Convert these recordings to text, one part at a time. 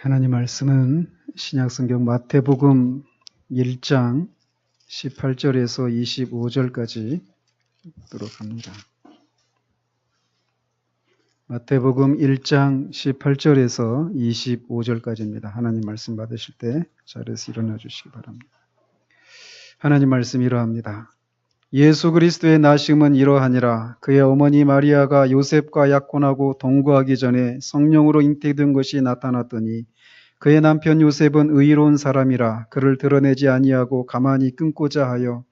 하나님 말씀은 신약성경 마태복음 1장 18절에서 25절까지 읽도록 합니다. 마태복음 1장 18절에서 25절까지입니다. 하나님 말씀 받으실 때 자리에서 일어나 주시기 바랍니다. 하나님 말씀 이러합니다. 예수 그리스도의 나심은 이러하니라. 그의 어머니 마리아가 요셉과 약혼하고 동거하기 전에 성령으로 잉태된 것이 나타났더니 그의 남편 요셉은 의로운 사람이라 그를 드러내지 아니하고 가만히 끊고자 하여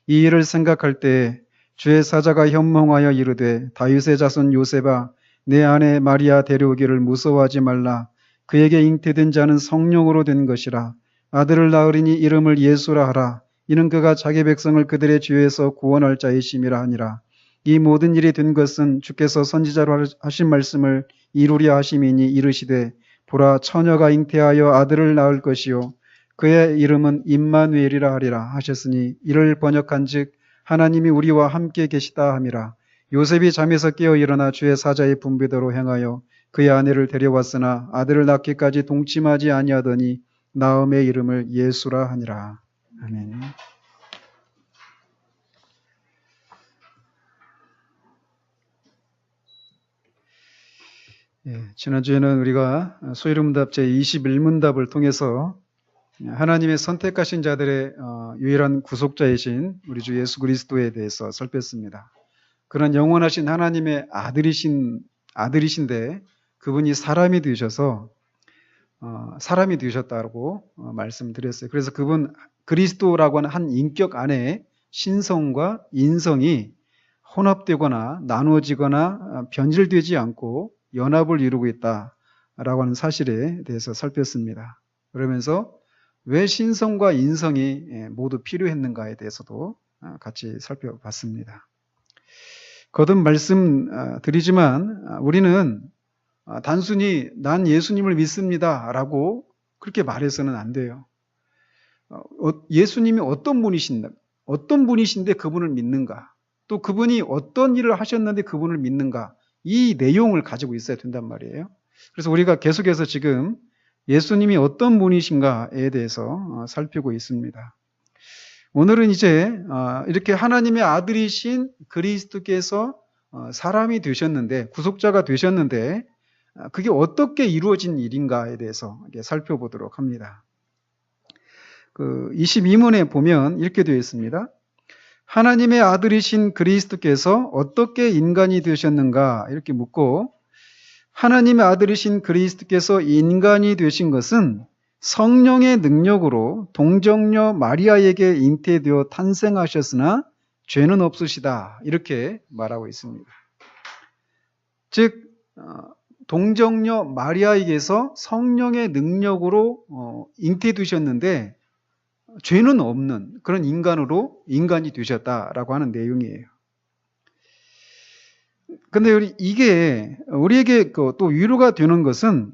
이 일을 생각할 때에 주의 사자가 현몽하여 이르되 다윗의 자손 요셉아 내 아내 마리아 데려오기를 무서워하지 말라. 그에게 잉태된 자는 성령으로 된 것이라. 아들을 낳으리니 이름을 예수라 하라. 이는 그가 자기 백성을 그들의 죄에서 구원할 자이심이라 하니라. 이 모든 일이 된 것은 주께서 선지자로 하신 말씀을 이루려 하심이니 이르시되 보라 처녀가 잉태하여 아들을 낳을 것이요 그의 이름은 임마누엘이라 하리라 하셨으니 이를 번역한즉 하나님이 우리와 함께 계시다 함이라. 요셉이 잠에서 깨어 일어나 주의 사자의 분배대로 행하여 그의 아내를 데려왔으나 아들을 낳기까지 동침하지 아니하더니 나음의 이름을 예수라 하니라. 아멘. 지난주에는 우리가 소위문답 제21문답을 통해서 하나님의 선택하신 자들의 유일한 구속자이신 우리 주 예수 그리스도에 대해서 살폈습니다. 그런 영원하신 하나님의 아들이신데 그분이 사람이 되셨다고 말씀드렸어요. 그래서 그분 그리스도라고 하는 한 인격 안에 신성과 인성이 혼합되거나 나누어지거나 변질되지 않고 연합을 이루고 있다라고 하는 사실에 대해서 살폈습니다. 그러면서 왜 신성과 인성이 모두 필요했는가에 대해서도 같이 살펴봤습니다. 거듭 말씀드리지만 우리는 단순히 난 예수님을 믿습니다 라고 그렇게 말해서는 안 돼요. 예수님이 어떤 분이신데 그분을 믿는가, 또 그분이 어떤 일을 하셨는데 그분을 믿는가, 이 내용을 가지고 있어야 된단 말이에요. 그래서 우리가 계속해서 지금 예수님이 어떤 분이신가에 대해서 살피고 있습니다. 오늘은 이제 이렇게 하나님의 아들이신 그리스도께서 사람이 되셨는데, 구속자가 되셨는데 그게 어떻게 이루어진 일인가에 대해서 살펴보도록 합니다. 22문에 보면 이렇게 되어 있습니다. 하나님의 아들이신 그리스도께서 어떻게 인간이 되셨는가 이렇게 묻고, 하나님의 아들이신 그리스도께서 인간이 되신 것은 성령의 능력으로 동정녀 마리아에게 잉태되어 탄생하셨으나 죄는 없으시다 이렇게 말하고 있습니다. 즉 동정녀 마리아에게서 성령의 능력으로 잉태되셨는데 죄는 없는 그런 인간이 되셨다라고 하는 내용이에요. 그런데 이게 우리에게 또 위로가 되는 것은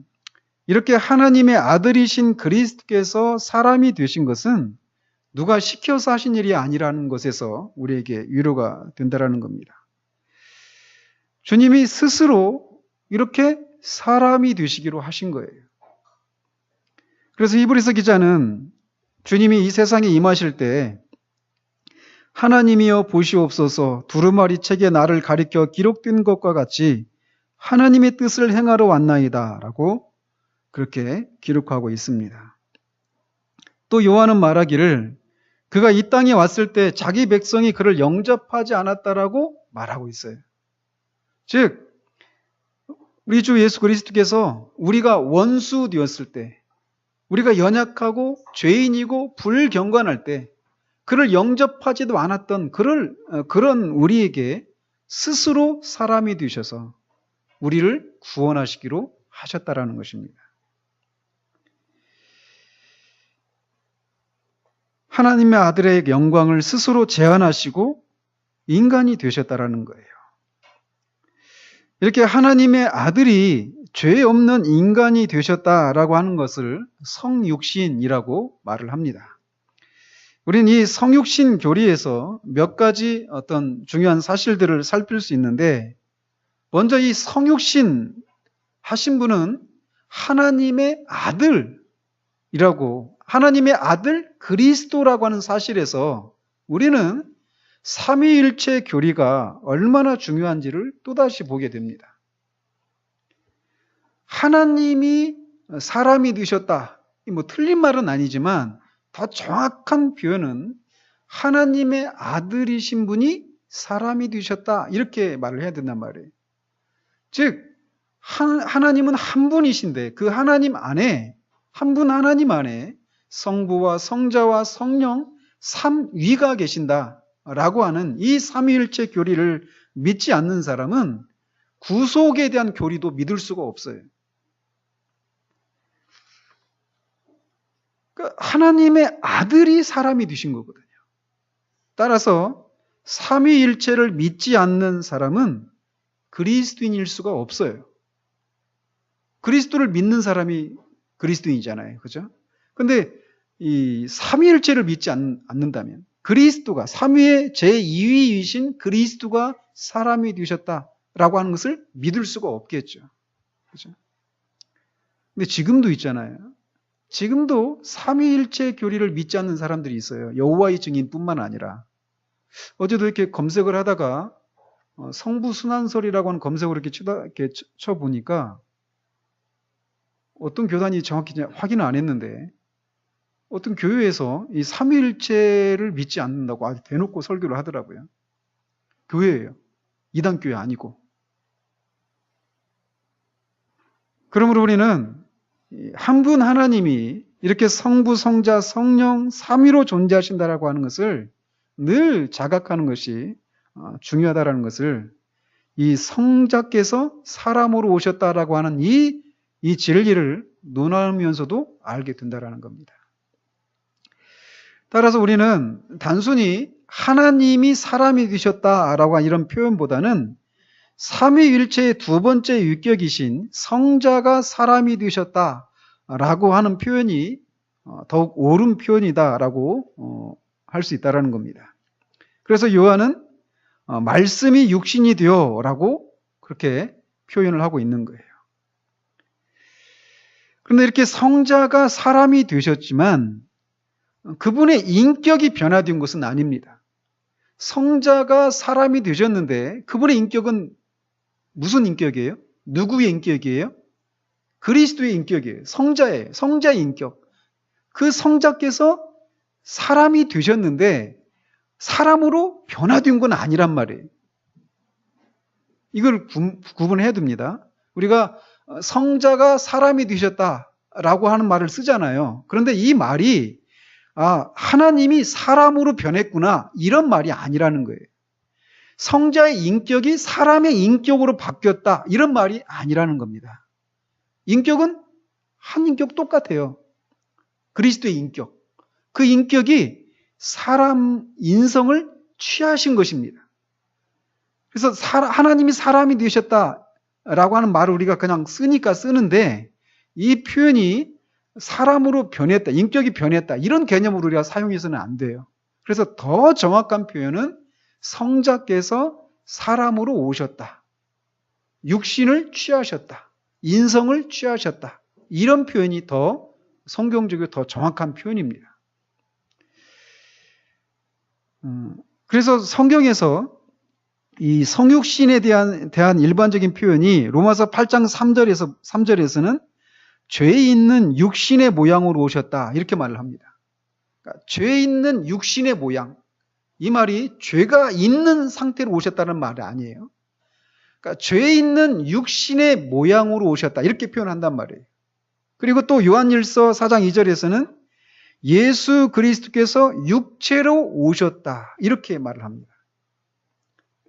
이렇게 하나님의 아들이신 그리스도께서 사람이 되신 것은 누가 시켜서 하신 일이 아니라는 것에서 우리에게 위로가 된다라는 겁니다. 주님이 스스로 이렇게 사람이 되시기로 하신 거예요. 그래서 히브리서 기자는 주님이 이 세상에 임하실 때 하나님이여 보시옵소서 두루마리 책에 나를 가리켜 기록된 것과 같이 하나님의 뜻을 행하러 왔나이다 라고 그렇게 기록하고 있습니다. 또 요한은 말하기를 그가 이 땅에 왔을 때 자기 백성이 그를 영접하지 않았다라고 말하고 있어요. 즉 우리 주 예수 그리스도께서 우리가 원수 되었을 때, 우리가 연약하고 죄인이고 불경건할 때 그를 영접하지도 않았던 그런 우리에게 스스로 사람이 되셔서 우리를 구원하시기로 하셨다라는 것입니다. 하나님의 아들의 영광을 스스로 제한하시고 인간이 되셨다라는 거예요. 이렇게 하나님의 아들이 죄 없는 인간이 되셨다라고 하는 것을 성육신이라고 말을 합니다. 우리는 이 성육신 교리에서 몇 가지 어떤 중요한 사실들을 살필 수 있는데, 먼저 이 성육신 하신 분은 하나님의 아들이라고, 하나님의 아들 그리스도라고 하는 사실에서 우리는 삼위일체 교리가 얼마나 중요한지를 또다시 보게 됩니다. 하나님이 사람이 되셨다. 뭐 틀린 말은 아니지만 더 정확한 표현은 하나님의 아들이신 분이 사람이 되셨다. 이렇게 말을 해야 된단 말이에요. 즉 하나님은 한 분이신데 그 하나님 안에, 한 분 하나님 안에 성부와 성자와 성령 삼위가 계신다라고 하는 이 삼위일체 교리를 믿지 않는 사람은 구속에 대한 교리도 믿을 수가 없어요. 그러니까 하나님의 아들이 사람이 되신 거거든요. 따라서 삼위일체를 믿지 않는 사람은 그리스도인일 수가 없어요. 그리스도를 믿는 사람이 그리스도인이잖아요. 그죠? 근데 이 삼위일체를 믿지 않는다면 그리스도가, 삼위의 제2위이신 그리스도가 사람이 되셨다라고 하는 것을 믿을 수가 없겠죠. 그죠? 근데 지금도 있잖아요. 지금도 삼위일체 교리를 믿지 않는 사람들이 있어요. 여호와의 증인뿐만 아니라. 어제도 이렇게 검색을 하다가 성부순환설이라고 하는 검색어를 이렇게 쳐보니까 어떤 교단이 정확히 확인을 안 했는데 어떤 교회에서 이 삼위일체를 믿지 않는다고 아주 대놓고 설교를 하더라고요. 교회예요. 이단교회 아니고. 그러므로 우리는 한 분 하나님이 이렇게 성부, 성자, 성령 삼위로 존재하신다라고 하는 것을 늘 자각하는 것이 중요하다라는 것을, 이 성자께서 사람으로 오셨다라고 하는 이 진리를 논하면서도 알게 된다라는 겁니다. 따라서 우리는 단순히 하나님이 사람이 되셨다라고 하는 이런 표현보다는 삼위일체의 두 번째 유격이신 성자가 사람이 되셨다라고 하는 표현이 더욱 옳은 표현이다라고 할 수 있다라는 겁니다. 그래서 요한은 말씀이 육신이 되어라고 그렇게 표현을 하고 있는 거예요. 그런데 이렇게 성자가 사람이 되셨지만 그분의 인격이 변화된 것은 아닙니다. 성자가 사람이 되셨는데 그분의 인격은 무슨 인격이에요? 누구의 인격이에요? 그리스도의 인격이에요. 성자의 인격. 그 성자께서 사람이 되셨는데 사람으로 변화된 건 아니란 말이에요. 이걸 구분해야 됩니다. 우리가 성자가 사람이 되셨다라고 하는 말을 쓰잖아요. 그런데 이 말이 하나님이 사람으로 변했구나 이런 말이 아니라는 거예요. 성자의 인격이 사람의 인격으로 바뀌었다 이런 말이 아니라는 겁니다. 인격은 한 인격 똑같아요. 그리스도의 인격. 그 인격이 사람 인성을 취하신 것입니다. 그래서 하나님이 사람이 되셨다라고 하는 말을 우리가 그냥 쓰니까 쓰는데 이 표현이 사람으로 변했다, 인격이 변했다 이런 개념으로 우리가 사용해서는 안 돼요. 그래서 더 정확한 표현은 성자께서 사람으로 오셨다. 육신을 취하셨다. 인성을 취하셨다. 이런 표현이 더 성경적이고 더 정확한 표현입니다. 그래서 성경에서 이 성육신에 대한 일반적인 표현이 로마서 8장 3절에서는 죄 있는 육신의 모양으로 오셨다 이렇게 말을 합니다. 그러니까 죄 있는 육신의 모양, 이 말이 죄가 있는 상태로 오셨다는 말이 아니에요. 그러니까 죄 있는 육신의 모양으로 오셨다 이렇게 표현한단 말이에요. 그리고 또 요한일서 4장 2절에서는 예수 그리스도께서 육체로 오셨다 이렇게 말을 합니다.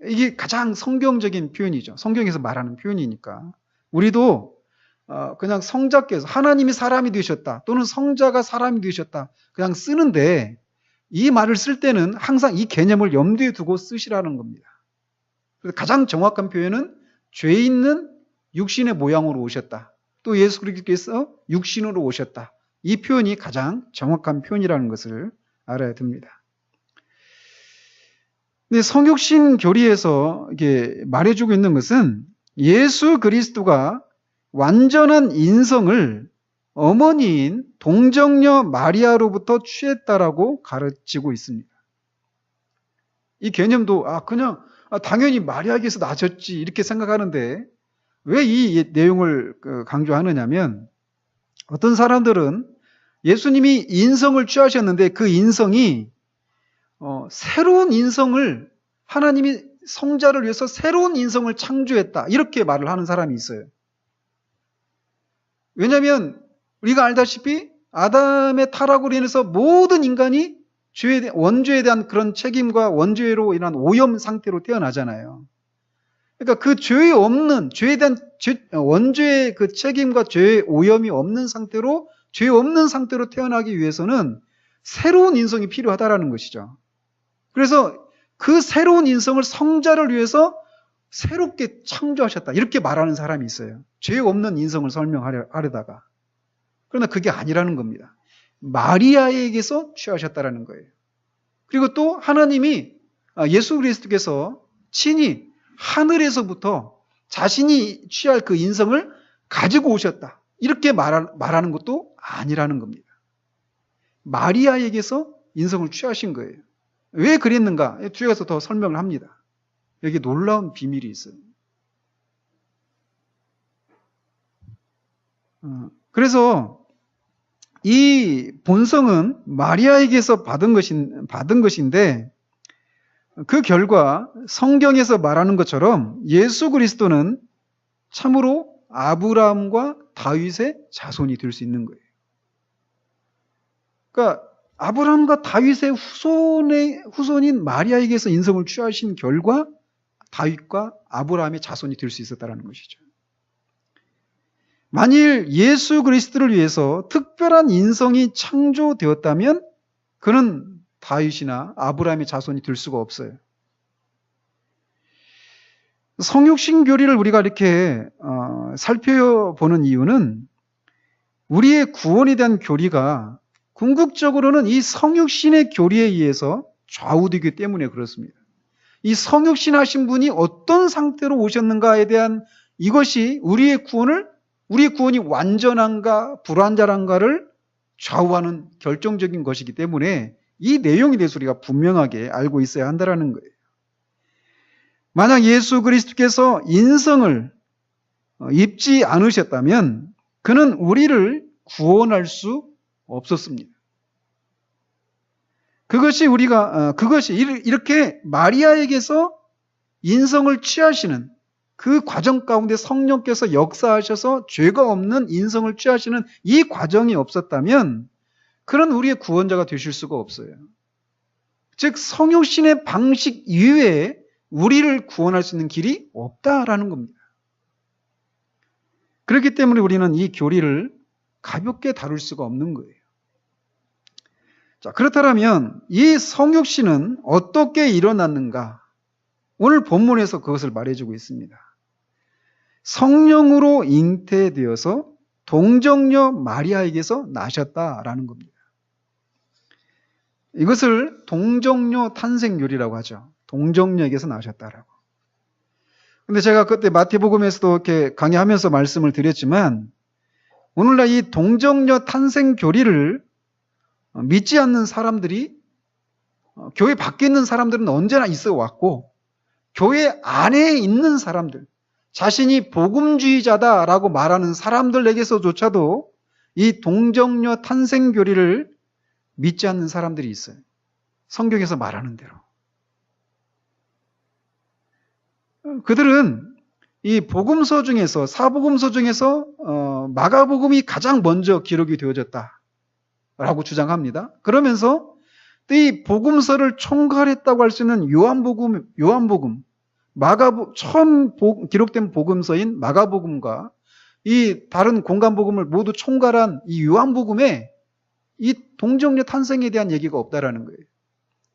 이게 가장 성경적인 표현이죠. 성경에서 말하는 표현이니까. 우리도 그냥 성자께서, 하나님이 사람이 되셨다 또는 성자가 사람이 되셨다 그냥 쓰는데 이 말을 쓸 때는 항상 이 개념을 염두에 두고 쓰시라는 겁니다. 그래서 가장 정확한 표현은 죄 있는 육신의 모양으로 오셨다. 또 예수 그리스도께서 육신으로 오셨다. 이 표현이 가장 정확한 표현이라는 것을 알아야 됩니다. 근데 성육신 교리에서 이게 말해주고 있는 것은 예수 그리스도가 완전한 인성을 어머니인 동정녀 마리아로부터 취했다라고 가르치고 있습니다. 이 개념도 그냥 당연히 마리아에게서 나셨지 이렇게 생각하는데 왜 이 내용을 강조하느냐면 어떤 사람들은 예수님이 인성을 취하셨는데 그 인성이 새로운 인성을 하나님이 성자를 위해서 새로운 인성을 창조했다 이렇게 말을 하는 사람이 있어요. 왜냐하면 우리가 알다시피 아담의 타락으로 인해서 모든 인간이 원죄에 대한 그런 책임과 원죄로 인한 오염 상태로 태어나잖아요. 그러니까 그 죄에 대한 원죄의 그 책임과 죄의 오염이 없는 상태로 죄 없는 상태로 태어나기 위해서는 새로운 인성이 필요하다라는 것이죠. 그래서 그 새로운 인성을 성자를 위해서 새롭게 창조하셨다 이렇게 말하는 사람이 있어요. 죄 없는 인성을 설명하려다가. 그러나 그게 아니라는 겁니다. 마리아에게서 취하셨다라는 거예요. 그리고 또 하나님이 예수 그리스도께서 친히 하늘에서부터 자신이 취할 그 인성을 가지고 오셨다. 이렇게 말하는 것도 아니라는 겁니다. 마리아에게서 인성을 취하신 거예요. 왜 그랬는가? 뒤에 가서 더 설명을 합니다. 여기 놀라운 비밀이 있어요. 그래서 이 본성은 마리아에게서 받은 것인데 그 결과 성경에서 말하는 것처럼 예수 그리스도는 참으로 아브라함과 다윗의 자손이 될 수 있는 거예요. 그러니까 아브라함과 다윗의 후손인 마리아에게서 인성을 취하신 결과 다윗과 아브라함의 자손이 될 수 있었다는 것이죠. 만일 예수 그리스도를 위해서 특별한 인성이 창조되었다면 그는 다윗이나 아브라함의 자손이 될 수가 없어요. 성육신 교리를 우리가 이렇게 살펴보는 이유는 우리의 구원에 대한 교리가 궁극적으로는 이 성육신의 교리에 의해서 좌우되기 때문에 그렇습니다. 이 성육신 하신 분이 어떤 상태로 오셨는가에 대한 이것이 우리의 구원이 완전한가 불완전한가를 좌우하는 결정적인 것이기 때문에 이 내용에 대해서 우리가 분명하게 알고 있어야 한다는 거예요. 만약 예수 그리스도께서 인성을 입지 않으셨다면 그는 우리를 구원할 수 없었습니다. 그것이 이렇게 마리아에게서 인성을 취하시는 그 과정 가운데 성령께서 역사하셔서 죄가 없는 인성을 취하시는 이 과정이 없었다면 그는 우리의 구원자가 되실 수가 없어요. 즉 성육신의 방식 이외에 우리를 구원할 수 있는 길이 없다라는 겁니다. 그렇기 때문에 우리는 이 교리를 가볍게 다룰 수가 없는 거예요. 자, 그렇다면 이 성육신은 어떻게 일어났는가? 오늘 본문에서 그것을 말해주고 있습니다. 성령으로 잉태되어서 동정녀 마리아에게서 나셨다라는 겁니다. 이것을 동정녀 탄생요리라고 하죠. 동정녀에게서 나셨다라고. 근데 제가 그때 마태복음에서도 이렇게 강의하면서 말씀을 드렸지만 오늘날 이 동정녀 탄생 교리를 믿지 않는 사람들이 교회 밖에 있는 사람들은 언제나 있어 왔고 교회 안에 있는 사람들, 자신이 복음주의자다라고 말하는 사람들에게서조차도 이 동정녀 탄생 교리를 믿지 않는 사람들이 있어요. 성경에서 말하는 대로. 그들은 이 복음서 중에서 사복음서 중에서 마가복음이 가장 먼저 기록이 되어졌다라고 주장합니다. 그러면서 이 복음서를 총괄했다고 할 수 있는 요한복음, 처음 기록된 복음서인 마가복음과 이 다른 공간복음을 모두 총괄한 이 요한복음에 이 동정녀 탄생에 대한 얘기가 없다라는 거예요.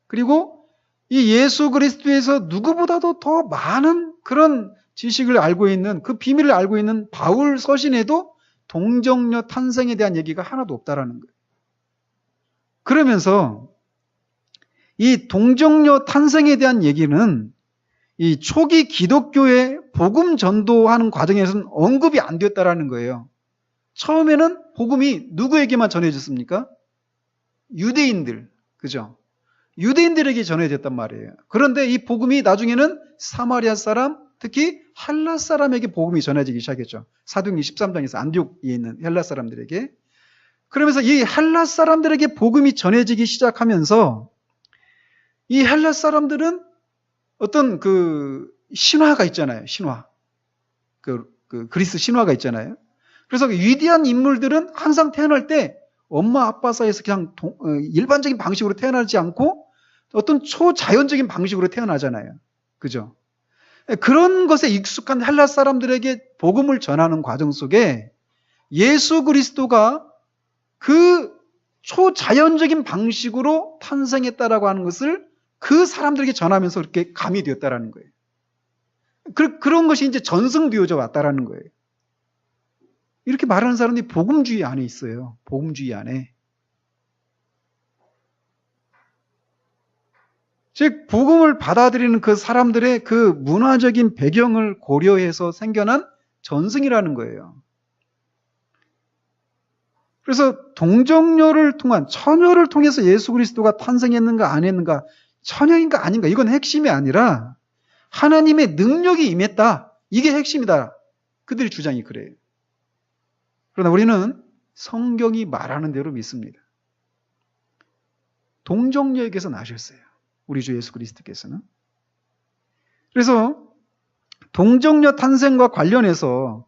그리고 이 예수 그리스도에서 누구보다도 더 많은 그런 지식을 알고 있는 그 비밀을 알고 있는 바울 서신에도 동정녀 탄생에 대한 얘기가 하나도 없다라는 거예요. 그러면서 이 동정녀 탄생에 대한 얘기는 이 초기 기독교의 복음 전도하는 과정에서는 언급이 안 됐다라는 거예요. 처음에는 복음이 누구에게만 전해졌습니까? 유대인들, 그죠? 유대인들에게 전해졌단 말이에요. 그런데 이 복음이 나중에는 사마리아 사람, 특히 헬라 사람에게 복음이 전해지기 시작했죠. 사도행전 13장에서 안디옥에 있는 헬라 사람들에게. 그러면서 이 헬라 사람들에게 복음이 전해지기 시작하면서 이 헬라 사람들은 어떤 그 신화가 있잖아요. 신화. 그리스 신화가 있잖아요. 그래서 위대한 인물들은 항상 태어날 때 엄마 아빠 사이에서 그냥 일반적인 방식으로 태어나지 않고 어떤 초자연적인 방식으로 태어나잖아요. 그죠? 그런 것에 익숙한 헬라 사람들에게 복음을 전하는 과정 속에 예수 그리스도가 그 초자연적인 방식으로 탄생했다라고 하는 것을 그 사람들에게 전하면서 그렇게 가미되었다라는 거예요. 그런 것이 이제 전승되어져 왔다라는 거예요. 이렇게 말하는 사람들이 복음주의 안에 있어요. 복음주의 안에. 즉 복음을 받아들이는 그 사람들의 그 문화적인 배경을 고려해서 생겨난 전승이라는 거예요. 그래서 동정녀를 통한 처녀를 통해서 예수 그리스도가 탄생했는가 안 했는가, 처녀인가 아닌가, 이건 핵심이 아니라 하나님의 능력이 임했다. 이게 핵심이다. 그들의 주장이 그래요. 그러나 우리는 성경이 말하는 대로 믿습니다. 동정녀에게서 나셨어요. 우리 주 예수 그리스도께서는. 그래서 동정녀 탄생과 관련해서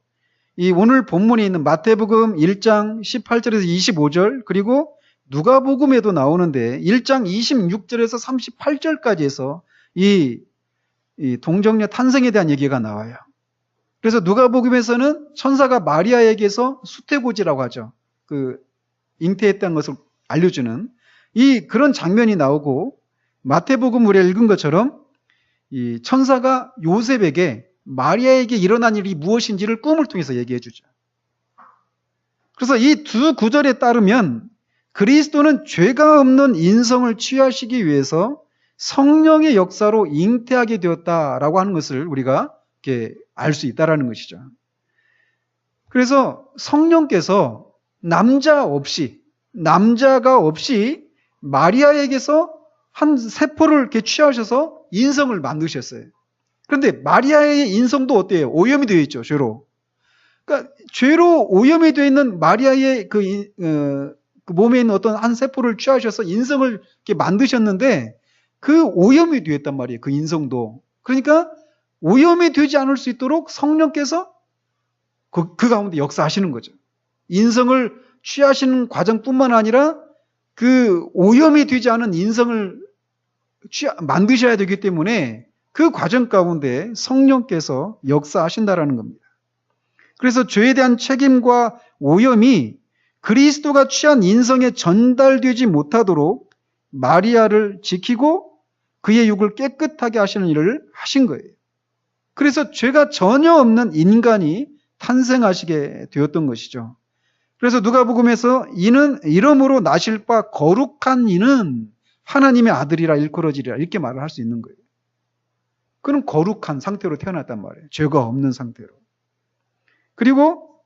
이 오늘 본문에 있는 마태복음 1장 18절에서 25절 그리고 누가복음에도 나오는데 1장 26절에서 38절까지에서 이 동정녀 탄생에 대한 얘기가 나와요. 그래서 누가복음에서는 천사가 마리아에게서 수태고지라고 하죠. 그 잉태했다는 것을 알려주는 그런 장면이 나오고 마태복음 우리가 읽은 것처럼 이 천사가 요셉에게 마리아에게 일어난 일이 무엇인지를 꿈을 통해서 얘기해 주죠. 그래서 이 두 구절에 따르면 그리스도는 죄가 없는 인성을 취하시기 위해서 성령의 역사로 잉태하게 되었다라고 하는 것을 우리가 이렇게 알 수 있다라는 것이죠. 그래서 성령께서 남자가 없이 마리아에게서 한 세포를 이렇게 취하셔서 인성을 만드셨어요. 그런데 마리아의 인성도 어때요? 오염이 되어 있죠, 죄로. 그러니까 죄로 오염이 되어 있는 마리아의 그 몸에 있는 어떤 한 세포를 취하셔서 인성을 이렇게 만드셨는데 그 오염이 되었단 말이에요, 그 인성도. 그러니까 오염이 되지 않을 수 있도록 성령께서 그 가운데 역사하시는 거죠. 인성을 취하시는 과정뿐만 아니라 그 오염이 되지 않은 인성을 만드셔야 되기 때문에 그 과정 가운데 성령께서 역사하신다라는 겁니다. 그래서 죄에 대한 책임과 오염이 그리스도가 취한 인성에 전달되지 못하도록 마리아를 지키고 그의 육을 깨끗하게 하시는 일을 하신 거예요. 그래서 죄가 전혀 없는 인간이 탄생하시게 되었던 것이죠. 그래서 누가복음에서 이는 이름으로 나실 바 거룩한 이는 하나님의 아들이라 일컬어지리라 이렇게 말을 할 수 있는 거예요. 그는 거룩한 상태로 태어났단 말이에요. 죄가 없는 상태로. 그리고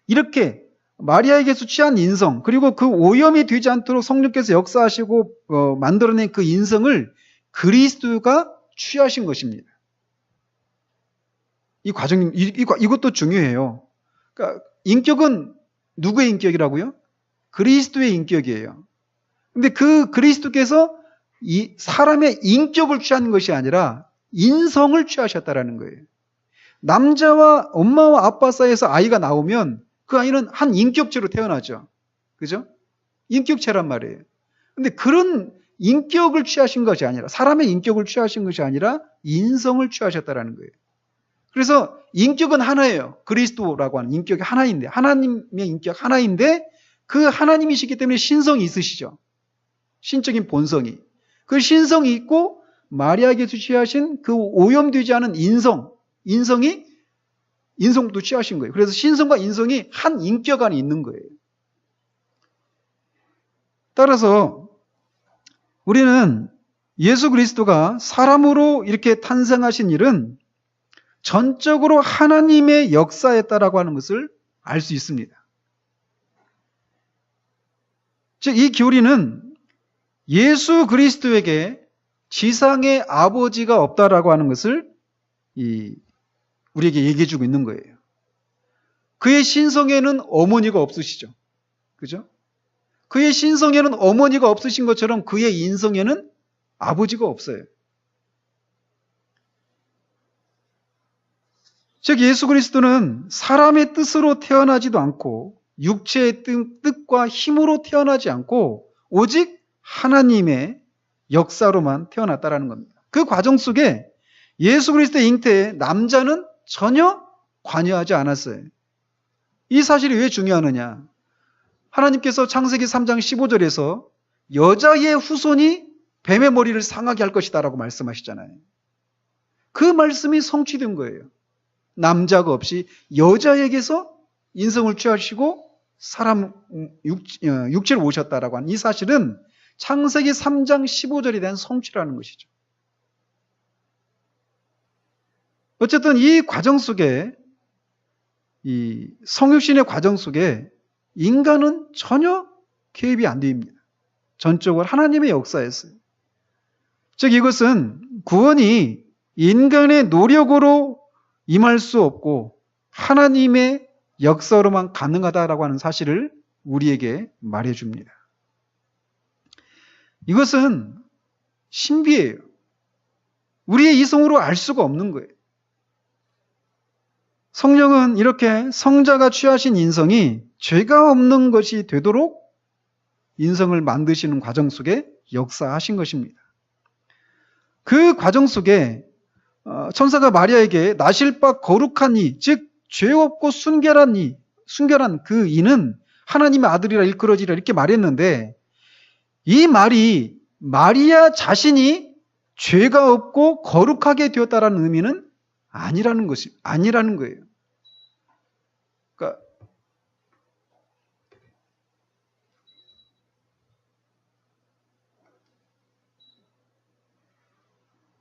이렇게 마리아에게서 취한 인성 그리고 그 오염이 되지 않도록 성령께서 역사하시고 만들어낸 그 인성을 그리스도가 취하신 것입니다. 이 과정 이것도 중요해요. 그러니까 인격은 누구의 인격이라고요? 그리스도의 인격이에요. 근데 그 그리스도께서 이 사람의 인격을 취하는 것이 아니라 인성을 취하셨다라는 거예요. 남자와 엄마와 아빠 사이에서 아이가 나오면 그 아이는 한 인격체로 태어나죠. 그죠? 인격체란 말이에요. 근데 그런 인격을 취하신 것이 아니라 사람의 인격을 취하신 것이 아니라 인성을 취하셨다라는 거예요. 그래서 인격은 하나예요. 그리스도라고 하는 인격이 하나인데 하나님의 인격 하나인데 그 하나님이시기 때문에 신성이 있으시죠. 신적인 본성이. 그 신성이 있고 마리아에게서 취하신 그 오염되지 않은 인성도 취하신 거예요. 그래서 신성과 인성이 한 인격 안에 있는 거예요. 따라서 우리는 예수 그리스도가 사람으로 이렇게 탄생하신 일은 전적으로 하나님의 역사였다라고 하는 것을 알 수 있습니다. 즉, 이 교리는 예수 그리스도에게 지상의 아버지가 없다라고 하는 것을 우리에게 얘기해주고 있는 거예요. 그의 신성에는 어머니가 없으시죠. 그죠? 그의 신성에는 어머니가 없으신 것처럼 그의 인성에는 아버지가 없어요. 즉, 예수 그리스도는 사람의 뜻으로 태어나지도 않고 육체의 뜻과 힘으로 태어나지 않고 오직 하나님의 역사로만 태어났다라는 겁니다. 그 과정 속에 예수 그리스도의 잉태에 남자는 전혀 관여하지 않았어요. 이 사실이 왜 중요하느냐? 하나님께서 창세기 3장 15절에서 여자의 후손이 뱀의 머리를 상하게 할 것이다 라고 말씀하시잖아요. 그 말씀이 성취된 거예요. 남자가 없이 여자에게서 인성을 취하시고 사람 육체를 오셨다라고 하는 이 사실은 창세기 3장 15절에 대한 성취라는 것이죠. 어쨌든 이 과정 속에, 이 성육신의 과정 속에 인간은 전혀 개입이 안 됩니다. 전적으로 하나님의 역사였어요. 즉, 이것은 구원이 인간의 노력으로 임할 수 없고 하나님의 역사로만 가능하다라고 하는 사실을 우리에게 말해줍니다. 이것은 신비예요. 우리의 이성으로 알 수가 없는 거예요. 성령은 이렇게 성자가 취하신 인성이 죄가 없는 것이 되도록 인성을 만드시는 과정 속에 역사하신 것입니다. 그 과정 속에 천사가 마리아에게 나실 바 거룩한 이, 즉 죄 없고 순결한 그 이는 하나님의 아들이라 일컬어지라 이렇게 말했는데, 이 말이 마리아 자신이 죄가 없고 거룩하게 되었다라는 의미는 아니라는 거예요. 그러니까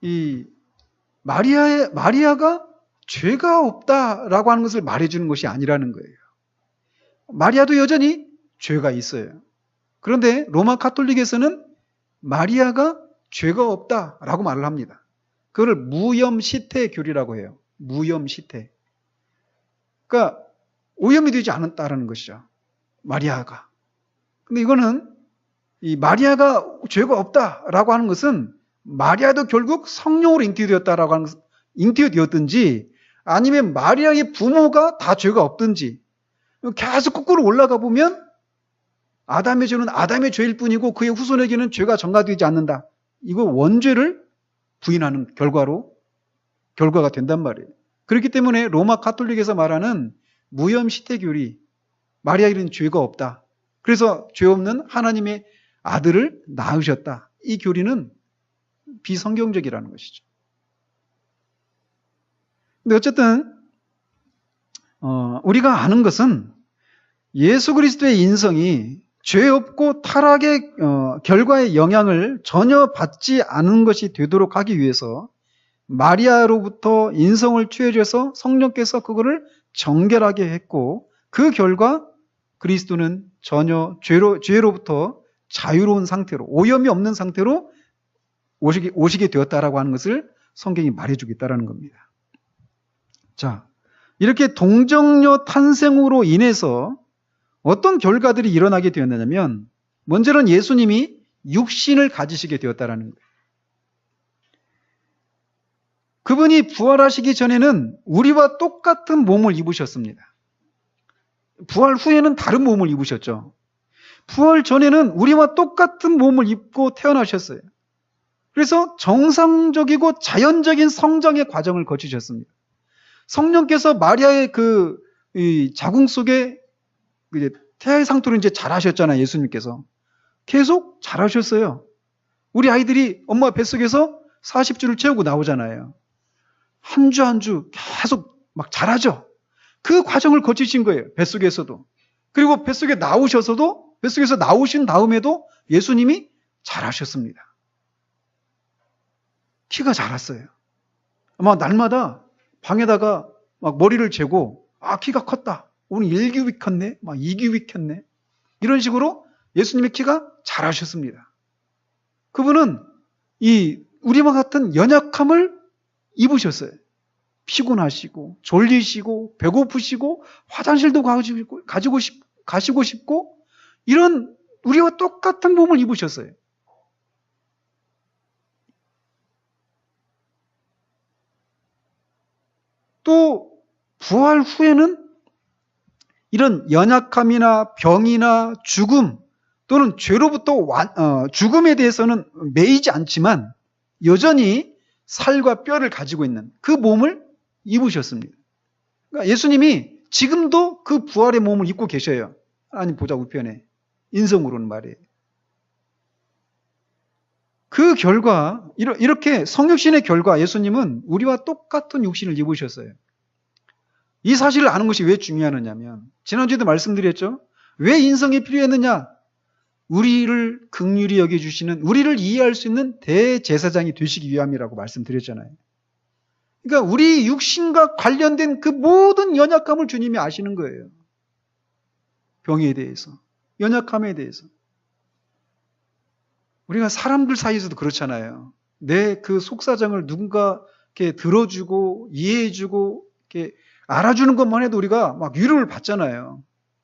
이 마리아가 죄가 없다라고 하는 것을 말해주는 것이 아니라는 거예요. 마리아도 여전히 죄가 있어요. 그런데 로마 카톨릭에서는 마리아가 죄가 없다라고 말을 합니다. 그걸 무염시태 교리라고 해요. 무염시태. 그러니까 오염이 되지 않았다라는 것이죠. 마리아가. 근데 이거는 이 마리아가 죄가 없다라고 하는 것은 마리아도 결국 성령으로 잉태되었다라고 하는 것은 잉태되었든지 아니면 마리아의 부모가 다 죄가 없든지 계속 거꾸로 올라가 보면 아담의 죄는 아담의 죄일 뿐이고 그의 후손에게는 죄가 전가되지 않는다. 이거 원죄를 부인하는 결과가 된단 말이에요. 그렇기 때문에 로마 카톨릭에서 말하는 무염시태 교리, 마리아에게는 죄가 없다. 그래서 죄 없는 하나님의 아들을 낳으셨다. 이 교리는 비성경적이라는 것이죠. 근데 어쨌든 우리가 아는 것은 예수 그리스도의 인성이 죄 없고 타락의 결과의 영향을 전혀 받지 않은 것이 되도록 하기 위해서 마리아로부터 인성을 취해져서 성령께서 그거를 정결하게 했고, 그 결과 그리스도는 전혀 죄로부터 자유로운 상태로, 오염이 없는 상태로 오시게 되었다라고 하는 것을 성경이 말해주고 있다는 겁니다. 자, 이렇게 동정녀 탄생으로 인해서 어떤 결과들이 일어나게 되었느냐면, 먼저는 예수님이 육신을 가지시게 되었다는 거예요. 그분이 부활하시기 전에는 우리와 똑같은 몸을 입으셨습니다. 부활 후에는 다른 몸을 입으셨죠. 부활 전에는 우리와 똑같은 몸을 입고 태어나셨어요. 그래서 정상적이고 자연적인 성장의 과정을 거치셨습니다. 성령께서 마리아의 이 자궁 속에 태아의 상태로 이제 자라셨잖아요, 예수님께서. 계속 자라셨어요. 우리 아이들이 엄마 뱃속에서 40주를 채우고 나오잖아요. 한 주 한 주 계속 막 자라죠. 그 과정을 거치신 거예요, 뱃속에서도. 그리고 뱃속에서 나오신 다음에도 예수님이 자라셨습니다. 키가 자랐어요. 아마 날마다 방에다가 막 머리를 재고, 키가 컸다. 오늘 1규빗 컸네. 막 2규빗 컸네. 이런 식으로 예수님의 키가 자라셨습니다. 그분은 우리와 같은 연약함을 입으셨어요. 피곤하시고, 졸리시고, 배고프시고, 화장실도 가시고 싶고, 이런 우리와 똑같은 몸을 입으셨어요. 또 부활 후에는 이런 연약함이나 병이나 죽음 또는 죄로부터 죽음에 대해서는 매이지 않지만 여전히 살과 뼈를 가지고 있는 그 몸을 입으셨습니다. 그러니까 예수님이 지금도 그 부활의 몸을 입고 계셔요. 하나님 보좌 우편에. 인성으로는 말이에요. 그 결과, 이렇게 성육신의 결과 예수님은 우리와 똑같은 육신을 입으셨어요. 이 사실을 아는 것이 왜 중요하느냐면, 지난주에도 말씀드렸죠? 왜 인성이 필요했느냐? 우리를 긍휼히 여겨주시는, 우리를 이해할 수 있는 대제사장이 되시기 위함이라고 말씀드렸잖아요. 그러니까 우리 육신과 관련된 그 모든 연약함을 주님이 아시는 거예요. 병에 대해서, 연약함에 대해서. 우리가 사람들 사이에서도 그렇잖아요. 내 그 속사정을 누군가 이렇게 들어주고 이해해주고 이렇게 알아주는 것만 해도 우리가 막 위로를 받잖아요.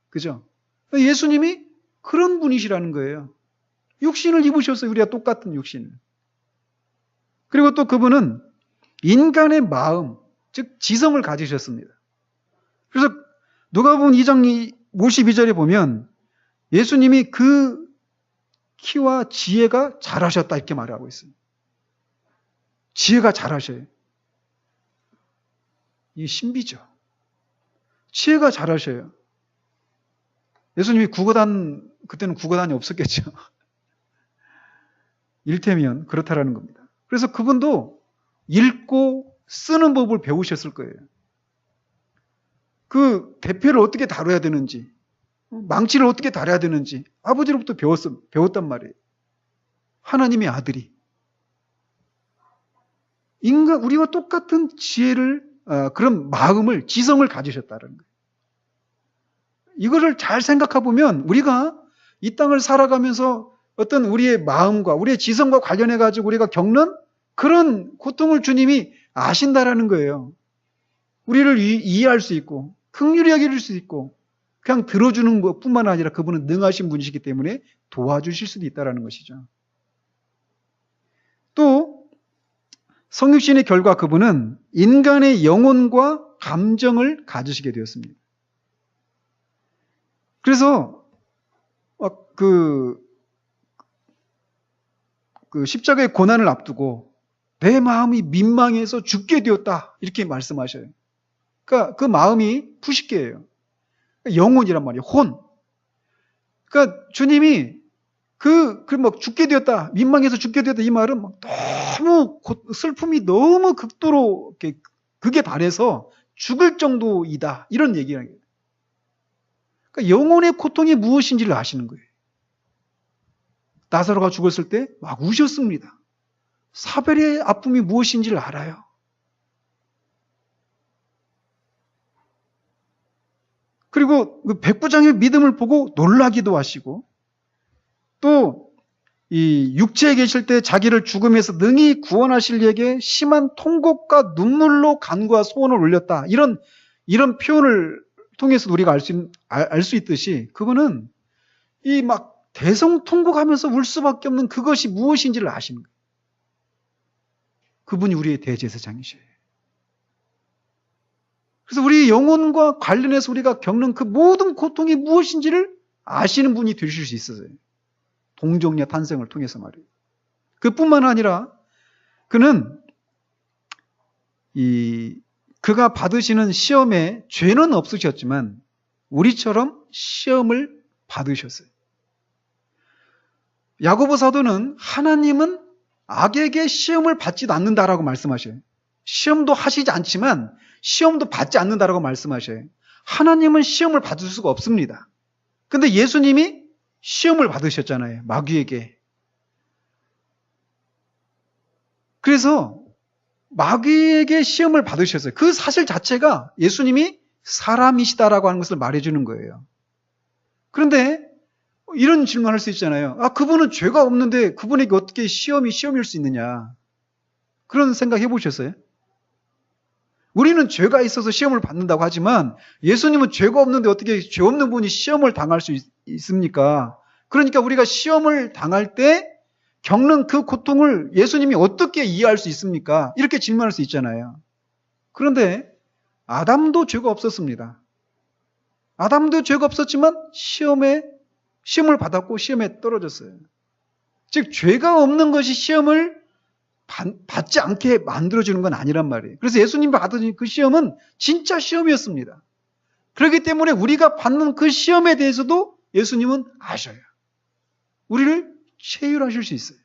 그죠? 예수님이 그런 분이시라는 거예요. 육신을 입으셨어요. 우리가 똑같은 육신을. 그리고 또 그분은 인간의 마음, 즉 지성을 가지셨습니다. 그래서 누가복음 2장 52절에 보면 예수님이 그 키와 지혜가 잘하셨다 이렇게 말하고 있어요. 지혜가 잘하셔요. 이게 신비죠. 지혜가 잘하셔요. 예수님이 그때는 국어단이 없었겠죠. 일테면 그렇다라는 겁니다. 그래서 그분도 읽고 쓰는 법을 배우셨을 거예요. 그 대표를 어떻게 다뤄야 되는지, 망치를 어떻게 다뤄야 되는지 아버지로부터 배웠단 말이에요. 하나님의 아들이. 우리와 똑같은 지혜를, 그런 마음을, 지성을 가지셨다는 거예요. 이거를 잘 생각해 보면 우리가 이 땅을 살아가면서 어떤 우리의 마음과 우리의 지성과 관련해 가지고 우리가 겪는 그런 고통을 주님이 아신다라는 거예요. 우리를 이해할 수 있고 긍휼히 여길 수 있고 그냥 들어주는 것뿐만 아니라 그분은 능하신 분이시기 때문에 도와주실 수도 있다라는 것이죠. 또 성육신의 결과 그분은 인간의 영혼과 감정을 가지시게 되었습니다. 그래서 그 십자가의 고난을 앞두고 내 마음이 민망해서 죽게 되었다 이렇게 말씀하셔요. 그러니까 그 마음이 푸시게예요. 영혼이란 말이에요. 혼. 그러니까 주님이 막 죽게 되었다, 민망해서 죽게 되었다 이 말은 막 너무 슬픔이 너무 극도로 극에 달해서 죽을 정도이다 이런 얘기예요. 그러니까 영혼의 고통이 무엇인지를 아시는 거예요. 나사로가 죽었을 때 막 우셨습니다. 사별의 아픔이 무엇인지를 알아요. 그리고 그 백부장의 믿음을 보고 놀라기도 하시고 또 이 육체에 계실 때 자기를 죽음에서 능히 구원하실 이에게 심한 통곡과 눈물로 간구와 소원을 올렸다. 이런 표현을 통해서 우리가 알 수 있듯이 그분은 이 막 대성통곡하면서 울 수밖에 없는 그것이 무엇인지를 아시는 거예요. 그분이 우리의 대제사장이셔요. 그래서 우리 영혼과 관련해서 우리가 겪는 그 모든 고통이 무엇인지를 아시는 분이 되실 수 있어요. 동정녀 탄생을 통해서 말이에요. 그뿐만 아니라 그는 그가 받으시는 시험에 죄는 없으셨지만 우리처럼 시험을 받으셨어요. 야고보 사도는 하나님은 악에게 시험을 받지도 않는다라고 말씀하셔요. 시험도 하시지 않지만 시험도 받지 않는다라고 말씀하셔요. 하나님은 시험을 받을 수가 없습니다. 근데 예수님이 시험을 받으셨잖아요. 마귀에게. 그래서 마귀에게 시험을 받으셨어요. 그 사실 자체가 예수님이 사람이시다라고 하는 것을 말해주는 거예요. 그런데 이런 질문을 할 수 있잖아요. 그분은 죄가 없는데 그분에게 어떻게 시험일 수 있느냐. 그런 생각 해보셨어요? 우리는 죄가 있어서 시험을 받는다고 하지만 예수님은 죄가 없는데 어떻게 죄 없는 분이 시험을 당할 수 있습니까? 그러니까 우리가 시험을 당할 때 겪는 그 고통을 예수님이 어떻게 이해할 수 있습니까? 이렇게 질문할 수 있잖아요. 그런데 아담도 죄가 없었습니다. 아담도 죄가 없었지만 시험을 받았고 시험에 떨어졌어요. 즉 죄가 없는 것이 시험을 받지 않게 만들어주는 건 아니란 말이에요. 그래서 예수님이 받은 그 시험은 진짜 시험이었습니다. 그렇기 때문에 우리가 받는 그 시험에 대해서도 예수님은 아셔요. 우리를 체휼하실 수 있어요.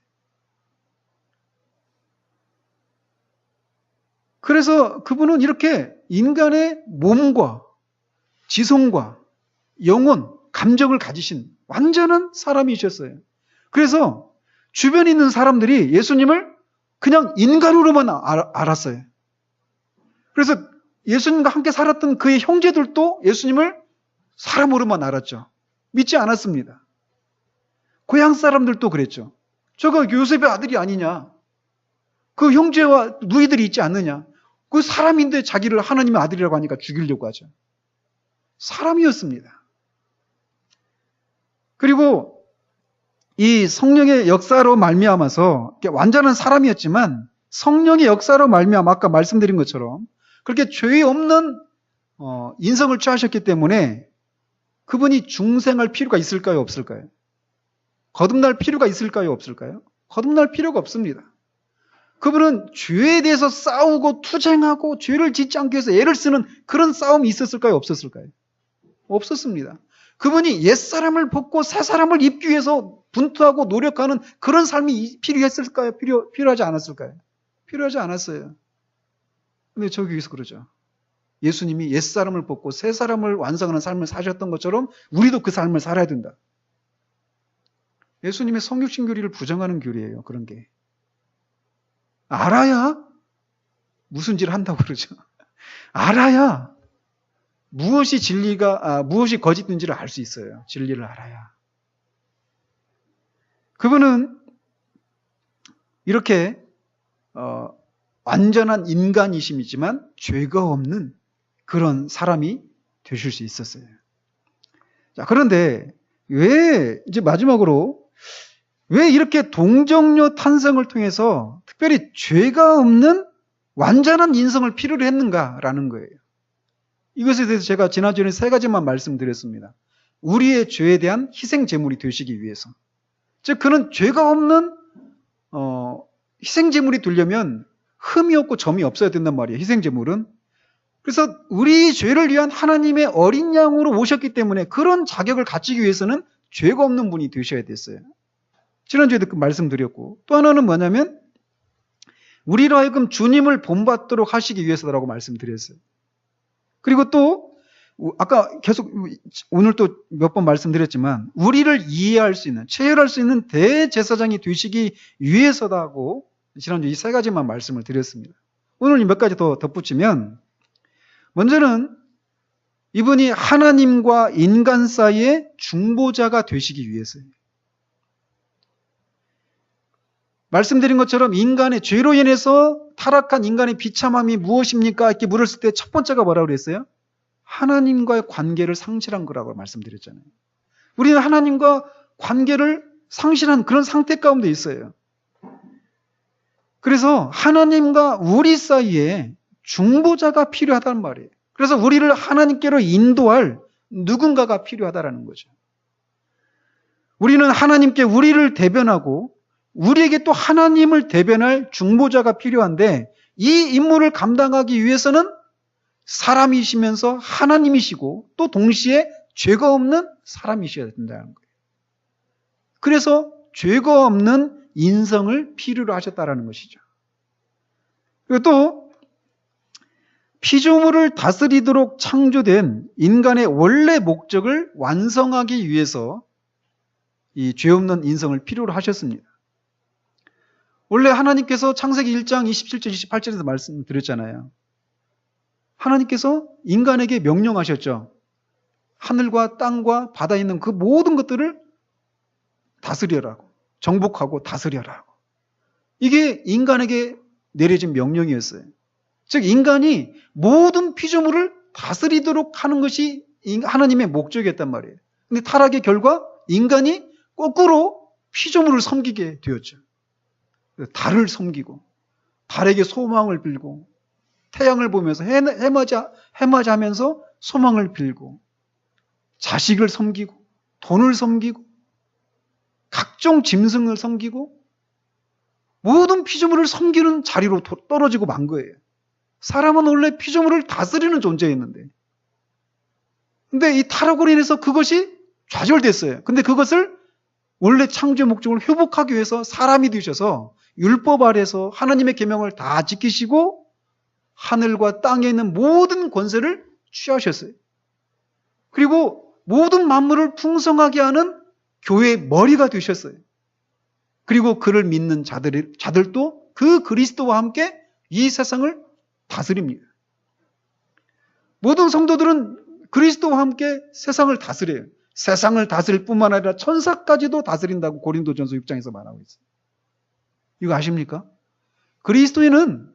그래서 그분은 이렇게 인간의 몸과 지성과 영혼, 감정을 가지신 완전한 사람이셨어요. 그래서 주변에 있는 사람들이 예수님을 그냥 인간으로만 알았어요. 그래서 예수님과 함께 살았던 그의 형제들도 예수님을 사람으로만 알았죠. 믿지 않았습니다. 고향 사람들도 그랬죠. 저거 요셉의 아들이 아니냐. 그 형제와 누이들이 있지 않느냐. 그 사람인데 자기를 하나님의 아들이라고 하니까 죽이려고 하죠. 사람이었습니다. 그리고 이 성령의 역사로 말미암아서 완전한 사람이었지만 성령의 역사로 말미암아 아까 말씀드린 것처럼 그렇게 죄 없는 인성을 취하셨기 때문에 그분이 중생할 필요가 있을까요? 없을까요? 거듭날 필요가 있을까요? 없을까요? 거듭날 필요가 없습니다. 그분은 죄에 대해서 싸우고 투쟁하고 죄를 짓지 않기 위해서 애를 쓰는 그런 싸움이 있었을까요? 없었을까요? 없었습니다. 그분이 옛사람을 벗고 새사람을 입기 위해서 분투하고 노력하는 그런 삶이 필요했을까요? 필요하지 않았을까요? 필요하지 않았어요. 근데 저기서 그러죠. 예수님이 옛사람을 벗고 새사람을 완성하는 삶을 사셨던 것처럼 우리도 그 삶을 살아야 된다. 예수님의 성육신 교리를 부정하는 교리예요. 그런 게. 알아야 무슨 짓을 한다고 그러죠. 알아야 무엇이 무엇이 거짓인지를 알 수 있어요. 진리를 알아야. 그분은 이렇게 완전한 인간이심이지만 죄가 없는 그런 사람이 되실 수 있었어요. 자, 그런데 이제 마지막으로 왜 이렇게 동정녀 탄생을 통해서 특별히 죄가 없는 완전한 인성을 필요로 했는가라는 거예요. 이것에 대해서 제가 지난주에 3가지만 말씀드렸습니다. 우리의 죄에 대한 희생 제물이 되시기 위해서. 즉 그는 죄가 없는 희생 제물이 되려면 흠이 없고 점이 없어야 된단 말이에요. 희생 제물은. 그래서 우리 죄를 위한 하나님의 어린 양으로 오셨기 때문에 그런 자격을 갖추기 위해서는 죄가 없는 분이 되셔야 됐어요. 지난주에도 그 말씀드렸고 또 하나는 뭐냐면 우리로 하여금 주님을 본받도록 하시기 위해서라고 말씀드렸어요. 그리고 또 아까 계속 오늘 또 몇 번 말씀드렸지만 우리를 이해할 수 있는 체혈할 수 있는 대제사장이 되시기 위해서다고 지난주 이 3가지만 말씀을 드렸습니다. 오늘 몇 가지 더 덧붙이면 먼저는 이분이 하나님과 인간 사이의 중보자가 되시기 위해서예요. 말씀드린 것처럼 인간의 죄로 인해서 타락한 인간의 비참함이 무엇입니까? 이렇게 물었을 때 첫 번째가 뭐라고 그랬어요? 하나님과의 관계를 상실한 거라고 말씀드렸잖아요. 우리는 하나님과 관계를 상실한 그런 상태 가운데 있어요. 그래서 하나님과 우리 사이에 중보자가 필요하다는 말이에요. 그래서 우리를 하나님께로 인도할 누군가가 필요하다는 거죠. 우리는 하나님께 우리를 대변하고 우리에게 또 하나님을 대변할 중보자가 필요한데 이 임무를 감당하기 위해서는 사람이시면서 하나님이시고 또 동시에 죄가 없는 사람이셔야 된다는 거예요. 그래서 죄가 없는 인성을 필요로 하셨다는 것이죠. 그리고 또 피조물을 다스리도록 창조된 인간의 원래 목적을 완성하기 위해서 이 죄 없는 인성을 필요로 하셨습니다. 원래 하나님께서 창세기 1장 27절, 28절에서 말씀드렸잖아요. 하나님께서 인간에게 명령하셨죠. 하늘과 땅과 바다에 있는 그 모든 것들을 다스려라고, 정복하고 다스려라고. 이게 인간에게 내려진 명령이었어요. 즉 인간이 모든 피조물을 다스리도록 하는 것이 하나님의 목적이었단 말이에요. 근데 타락의 결과 인간이 거꾸로 피조물을 섬기게 되었죠. 달을 섬기고 달에게 소망을 빌고 태양을 보면서 해맞이 하면서 소망을 빌고 자식을 섬기고 돈을 섬기고 각종 짐승을 섬기고 모든 피조물을 섬기는 자리로 떨어지고 만 거예요. 사람은 원래 피조물을 다스리는 존재였는데 근데 이 타락으로 인해서 그것이 좌절됐어요. 근데 그것을 원래 창조의 목적을 회복하기 위해서 사람이 되셔서 율법 아래서 하나님의 계명을 다 지키시고 하늘과 땅에 있는 모든 권세를 취하셨어요. 그리고 모든 만물을 풍성하게 하는 교회의 머리가 되셨어요. 그리고 그를 믿는 자들도 그 그리스도와 함께 이 세상을 다스립니다. 모든 성도들은 그리스도와 함께 세상을 다스려요. 세상을 다스릴 뿐만 아니라 천사까지도 다스린다고 고린도전서 6장에서 말하고 있어요. 이거 아십니까? 그리스도인은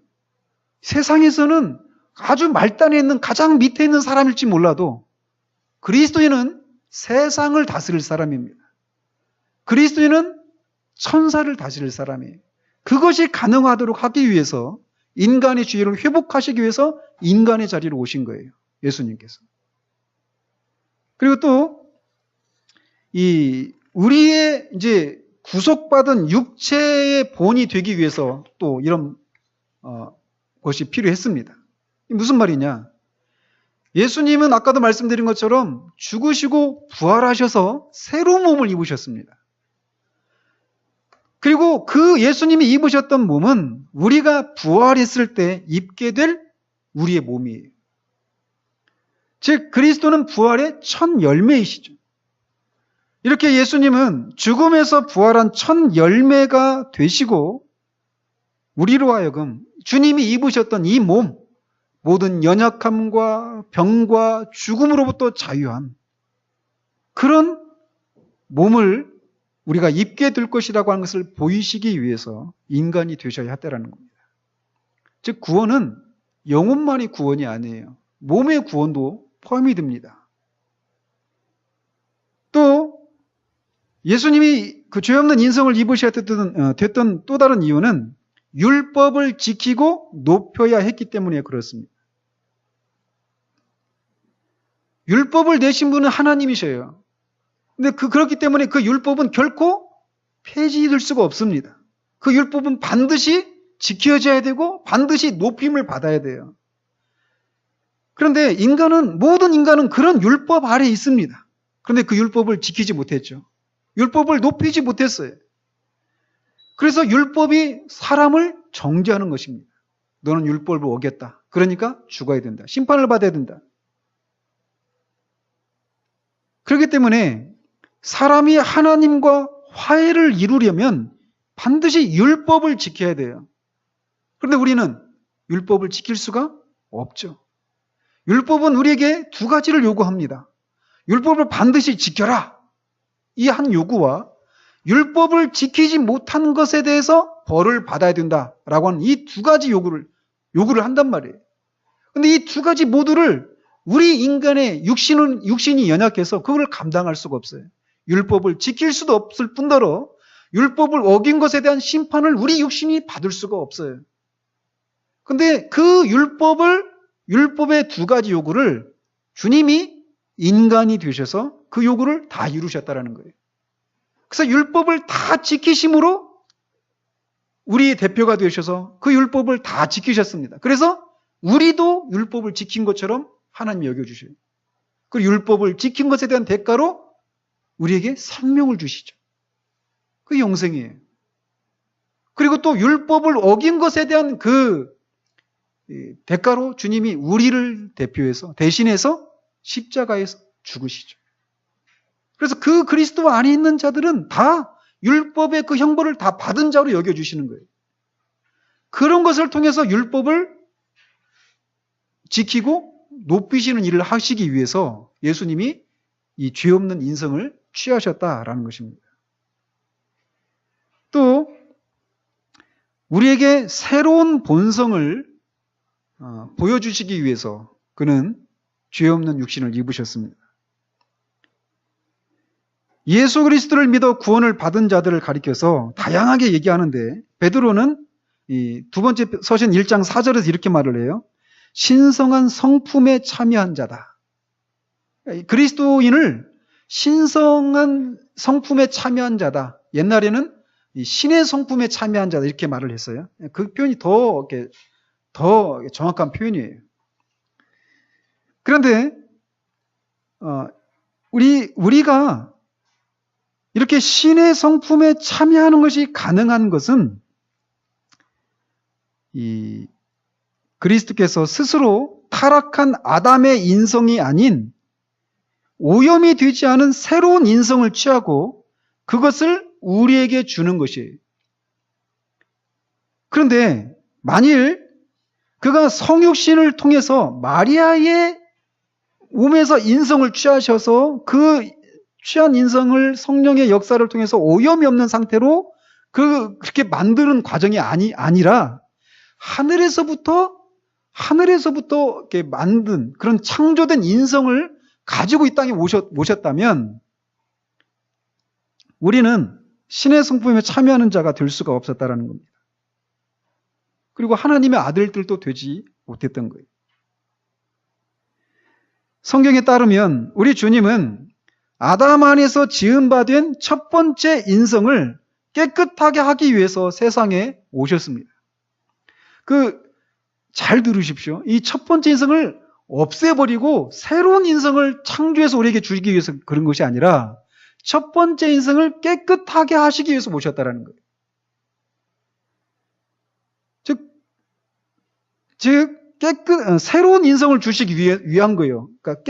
세상에서는 아주 말단에 있는 가장 밑에 있는 사람일지 몰라도 그리스도인은 세상을 다스릴 사람입니다. 그리스도인은 천사를 다스릴 사람이에요. 그것이 가능하도록 하기 위해서 인간의 지혜를 회복하시기 위해서 인간의 자리로 오신 거예요. 예수님께서. 그리고 또 우리의 이제 구속받은 육체의 본이 되기 위해서 또 이런 것이 필요했습니다. 무슨 말이냐? 예수님은 아까도 말씀드린 것처럼 죽으시고 부활하셔서 새로운 몸을 입으셨습니다. 그리고 그 예수님이 입으셨던 몸은 우리가 부활했을 때 입게 될 우리의 몸이에요. 즉 그리스도는 부활의 첫 열매이시죠. 이렇게 예수님은 죽음에서 부활한 첫 열매가 되시고 우리로 하여금 주님이 입으셨던 이 몸, 모든 연약함과 병과 죽음으로부터 자유한 그런 몸을 우리가 입게 될 것이라고 하는 것을 보이시기 위해서 인간이 되셔야 했다라는 겁니다. 즉 구원은 영혼만이 구원이 아니에요. 몸의 구원도 포함이 됩니다. 또 예수님이 그 죄 없는 인성을 입으셔야 됐던 또 다른 이유는 율법을 지키고 높여야 했기 때문에 그렇습니다. 율법을 내신 분은 하나님이셔요. 근데 그렇기 때문에 그 율법은 결코 폐지될 수가 없습니다. 그 율법은 반드시 지켜져야 되고 반드시 높임을 받아야 돼요. 그런데 모든 인간은 그런 율법 아래에 있습니다. 그런데 그 율법을 지키지 못했죠. 율법을 높이지 못했어요. 그래서 율법이 사람을 정죄하는 것입니다. 너는 율법을 어겼다. 그러니까 죽어야 된다. 심판을 받아야 된다. 그렇기 때문에 사람이 하나님과 화해를 이루려면 반드시 율법을 지켜야 돼요. 그런데 우리는 율법을 지킬 수가 없죠. 율법은 우리에게 두 가지를 요구합니다. 율법을 반드시 지켜라. 이 한 요구와 율법을 지키지 못한 것에 대해서 벌을 받아야 된다라고 하는 이 두 가지 요구를 한단 말이에요. 그런데 이 두 가지 모두를 우리 인간의 육신이 연약해서 그걸 감당할 수가 없어요. 율법을 지킬 수도 없을 뿐더러 율법을 어긴 것에 대한 심판을 우리 육신이 받을 수가 없어요. 그런데 그 율법의 두 가지 요구를 주님이 인간이 되셔서 그 요구를 다 이루셨다라는 거예요. 그래서 율법을 다 지키심으로 우리의 대표가 되셔서 그 율법을 다 지키셨습니다. 그래서 우리도 율법을 지킨 것처럼 하나님이 여겨주셔요. 그 율법을 지킨 것에 대한 대가로 우리에게 생명을 주시죠. 그게 영생이에요. 그리고 또 율법을 어긴 것에 대한 그 대가로 주님이 우리를 대신해서 십자가에서 죽으시죠. 그래서 그 그리스도 안에 있는 자들은 다 율법의 그 형벌을 다 받은 자로 여겨주시는 거예요. 그런 것을 통해서 율법을 지키고 높이시는 일을 하시기 위해서 예수님이 이 죄 없는 인성을 취하셨다라는 것입니다. 또 우리에게 새로운 본성을 보여주시기 위해서 그는 죄 없는 육신을 입으셨습니다. 예수 그리스도를 믿어 구원을 받은 자들을 가리켜서 다양하게 얘기하는데 베드로는 이 두 번째 서신 1장 4절에서 이렇게 말을 해요. 신성한 성품에 참여한 자다. 그리스도인을 신성한 성품에 참여한 자다. 옛날에는 신의 성품에 참여한 자다 이렇게 말을 했어요. 그 표현이 더 정확한 표현이에요. 그런데 우리가 이렇게 신의 성품에 참여하는 것이 가능한 것은 이 그리스도께서 스스로 타락한 아담의 인성이 아닌 오염이 되지 않은 새로운 인성을 취하고 그것을 우리에게 주는 것이에요. 그런데 만일 그가 성육신을 통해서 마리아의 몸에서 인성을 취하셔서 그 취한 인성을 성령의 역사를 통해서 오염이 없는 상태로 그렇게 만드는 과정이 아니라 하늘에서부터 이렇게 만든 그런 창조된 인성을 가지고 이 땅에 모셨다면 우리는 신의 성품에 참여하는 자가 될 수가 없었다라는 겁니다. 그리고 하나님의 아들들도 되지 못했던 거예요. 성경에 따르면 우리 주님은 아담 안에서 지음받은 첫 번째 인성을 깨끗하게 하기 위해서 세상에 오셨습니다. 잘 들으십시오. 이 첫 번째 인성을 없애버리고 새로운 인성을 창조해서 우리에게 주기 위해서 그런 것이 아니라 첫 번째 인성을 깨끗하게 하시기 위해서 모셨다라는 거예요. 새로운 인성을 주시기 위한 거예요. 그러니까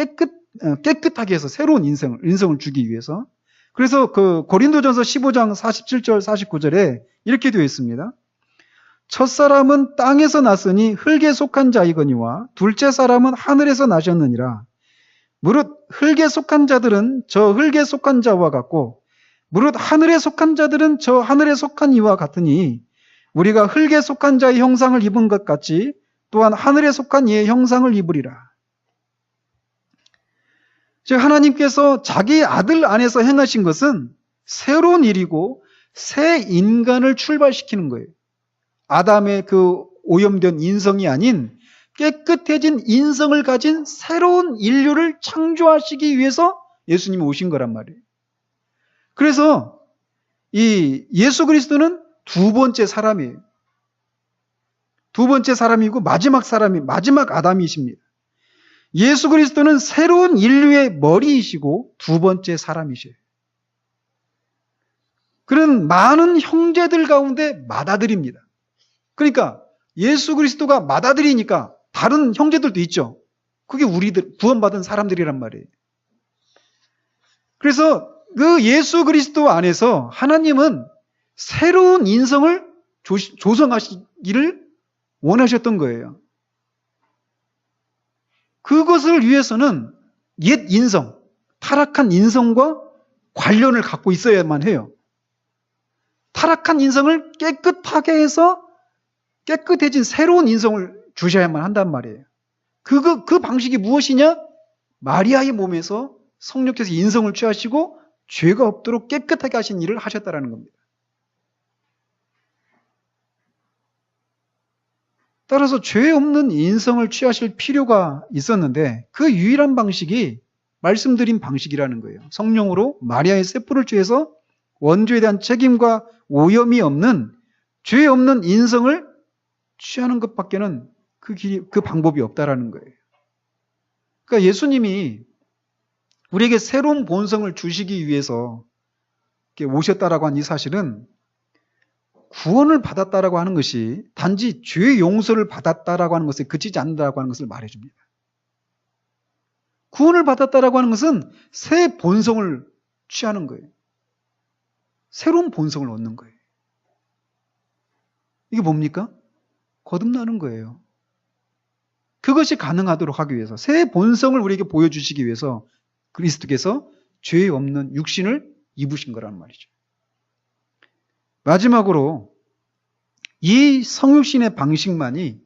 깨끗하게 해서 새로운 인성을 주기 위해서. 그래서 고린도전서 15장 47절 49절에 이렇게 되어 있습니다. 첫사람은 땅에서 났으니 흙에 속한 자이거니와 둘째 사람은 하늘에서 나셨느니라. 무릇 흙에 속한 자들은 저 흙에 속한 자와 같고 무릇 하늘에 속한 자들은 저 하늘에 속한 이와 같으니 우리가 흙에 속한 자의 형상을 입은 것 같이 또한 하늘에 속한 이의 형상을 입으리라. 즉 하나님께서 자기 아들 안에서 행하신 것은 새로운 일이고 새 인간을 출발시키는 거예요. 아담의 그 오염된 인성이 아닌 깨끗해진 인성을 가진 새로운 인류를 창조하시기 위해서 예수님이 오신 거란 말이에요. 그래서 이 예수 그리스도는 두 번째 사람이에요. 두 번째 사람이고 마지막 아담이십니다. 예수 그리스도는 새로운 인류의 머리이시고 두 번째 사람이셔요. 그는 많은 형제들 가운데 맏아들입니다. 그러니까 예수 그리스도가 맏아들이니까 다른 형제들도 있죠. 그게 우리들 구원받은 사람들이란 말이에요. 그래서 그 예수 그리스도 안에서 하나님은 새로운 인성을 조성하시기를 원하셨던 거예요. 그것을 위해서는 옛 인성, 타락한 인성과 관련을 갖고 있어야만 해요. 타락한 인성을 깨끗하게 해서 깨끗해진 새로운 인성을 주셔야만 한단 말이에요. 그 방식이 무엇이냐? 마리아의 몸에서 성령께서 인성을 취하시고 죄가 없도록 깨끗하게 하신 일을 하셨다라는 겁니다. 따라서 죄 없는 인성을 취하실 필요가 있었는데 그 유일한 방식이 말씀드린 방식이라는 거예요. 성령으로 마리아의 세포를 취해서 원죄에 대한 책임과 오염이 없는 죄 없는 인성을 취하는 것밖에는 그 방법이 없다라는 거예요. 그러니까 예수님이 우리에게 새로운 본성을 주시기 위해서 오셨다라고 한 이 사실은 구원을 받았다라고 하는 것이 단지 죄 용서를 받았다라고 하는 것에 그치지 않는다라고 하는 것을 말해줍니다. 구원을 받았다라고 하는 것은 새 본성을 취하는 거예요. 새로운 본성을 얻는 거예요. 이게 뭡니까? 거듭나는 거예요. 그것이 가능하도록 하기 위해서, 새 본성을 우리에게 보여주시기 위해서 그리스도께서 죄 없는 육신을 입으신 거란 말이죠. 마지막으로 이 성육신의 방식만이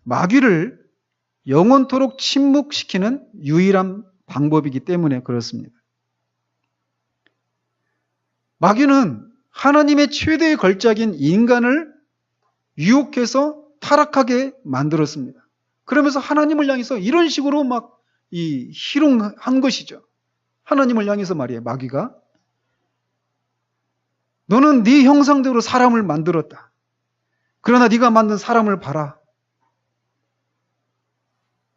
마귀를 영원토록 침묵시키는 유일한 방법이기 때문에 그렇습니다. 마귀는 하나님의 최대의 걸작인 인간을 유혹해서 타락하게 만들었습니다. 그러면서 하나님을 향해서 이런 식으로 막 희롱한 것이죠. 하나님을 향해서 말이에요. 마귀가 너는 네 형상대로 사람을 만들었다. 그러나 네가 만든 사람을 봐라.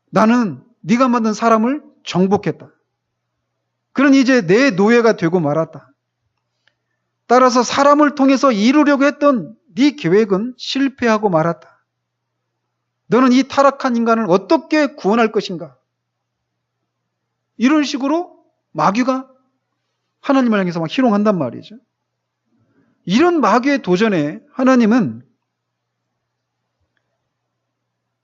나는 네가 만든 사람을 정복했다. 그러니 이제 내 노예가 되고 말았다. 따라서 사람을 통해서 이루려고 했던 네 계획은 실패하고 말았다. 너는 이 타락한 인간을 어떻게 구원할 것인가? 이런 식으로 마귀가 하나님을 향해서 막 희롱한단 말이죠. 이런 마귀의 도전에 하나님은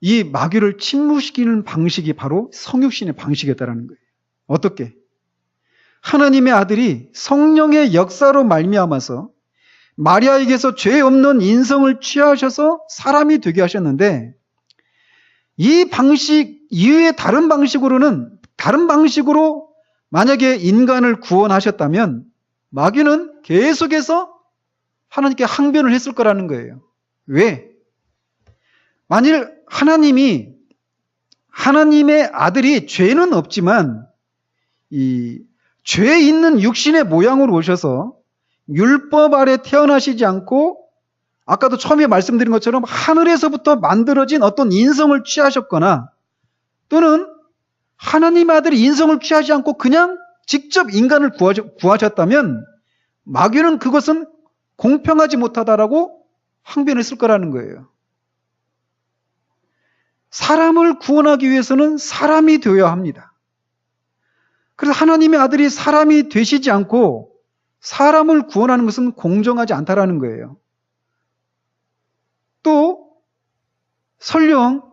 이 마귀를 침묵시키는 방식이 바로 성육신의 방식이었다는 거예요. 어떻게? 하나님의 아들이 성령의 역사로 말미암아서 마리아에게서 죄 없는 인성을 취하셔서 사람이 되게 하셨는데, 이 방식 이외의 다른 방식으로 만약에 인간을 구원하셨다면 마귀는 계속해서 하나님께 항변을 했을 거라는 거예요. 왜? 만일 하나님의 아들이 죄는 없지만 이 죄 있는 육신의 모양으로 오셔서 율법 아래 태어나시지 않고 아까도 처음에 말씀드린 것처럼 하늘에서부터 만들어진 어떤 인성을 취하셨거나, 또는 하나님의 아들이 인성을 취하지 않고 그냥 직접 인간을 구하셨다면 마귀는 그것은 공평하지 못하다라고 항변했을 거라는 거예요. 사람을 구원하기 위해서는 사람이 되어야 합니다. 그래서 하나님의 아들이 사람이 되시지 않고 사람을 구원하는 것은 공정하지 않다라는 거예요. 또 설령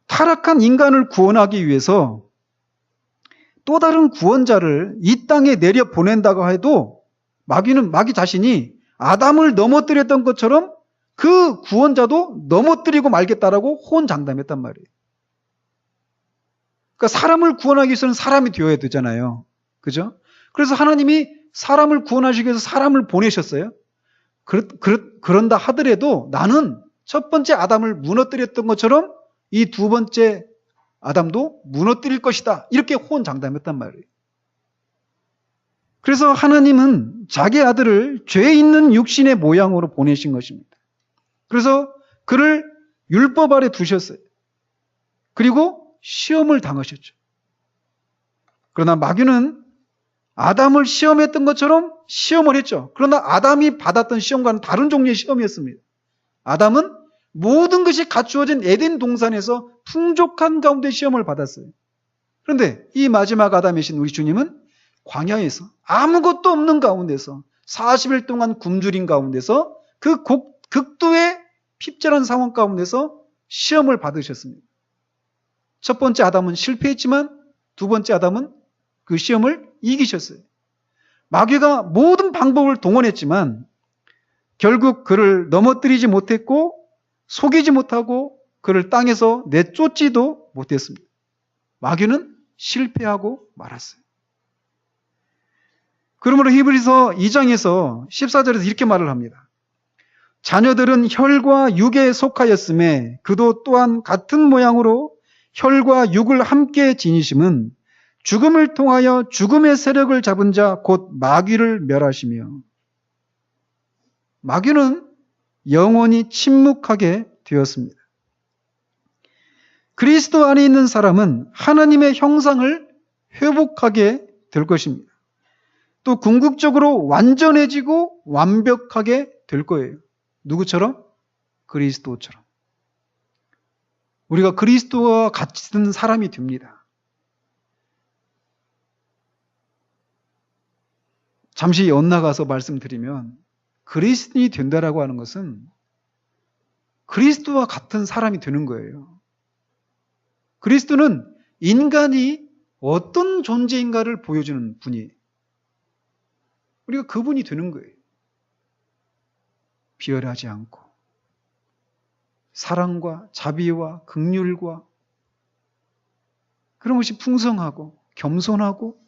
타락한 인간을 구원하기 위해서 또 다른 구원자를 이 땅에 내려 보낸다고 해도 마귀 자신이 아담을 넘어뜨렸던 것처럼 그 구원자도 넘어뜨리고 말겠다라고 호언장담했단 말이에요. 그러니까 사람을 구원하기 위해서는 사람이 되어야 되잖아요. 그죠? 그래서 하나님이 사람을 구원하시기 위해서 사람을 보내셨어요. 그런다 하더라도 나는 첫 번째 아담을 무너뜨렸던 것처럼 이 두 번째 아담도 무너뜨릴 것이다. 이렇게 호언장담했단 말이에요. 그래서 하나님은 자기 아들을 죄 있는 육신의 모양으로 보내신 것입니다. 그래서 그를 율법 아래 두셨어요. 그리고 시험을 당하셨죠. 그러나 마귀는 아담을 시험했던 것처럼 시험을 했죠. 그러나 아담이 받았던 시험과는 다른 종류의 시험이었습니다. 아담은 모든 것이 갖추어진 에덴 동산에서 풍족한 가운데 시험을 받았어요. 그런데 이 마지막 아담이신 우리 주님은 광야에서 아무것도 없는 가운데서 40일 동안 굶주린 가운데서 그 극도의 핍절한 상황 가운데서 시험을 받으셨습니다. 첫 번째 아담은 실패했지만 두 번째 아담은 그 시험을 이기셨어요. 마귀가 모든 방법을 동원했지만 결국 그를 넘어뜨리지 못했고 속이지 못하고 그를 땅에서 내쫓지도 못했습니다. 마귀는 실패하고 말았어요. 그러므로 히브리서 2장에서 14절에서 이렇게 말을 합니다. 자녀들은 혈과 육에 속하였음에 그도 또한 같은 모양으로 혈과 육을 함께 지니심은 죽음을 통하여 죽음의 세력을 잡은 자 곧 마귀를 멸하시며, 마귀는 영원히 침묵하게 되었습니다. 그리스도 안에 있는 사람은 하나님의 형상을 회복하게 될 것입니다. 또 궁극적으로 완전해지고 완벽하게 될 거예요. 누구처럼? 그리스도처럼. 우리가 그리스도와 같은 사람이 됩니다. 잠시 엇나가서 말씀드리면 그리스도인이 된다라고 하는 것은 그리스도와 같은 사람이 되는 거예요. 그리스도는 인간이 어떤 존재인가를 보여주는 분이에요. 우리가 그분이 되는 거예요. 비열하지 않고 사랑과 자비와 긍휼과 그런 것이 풍성하고 겸손하고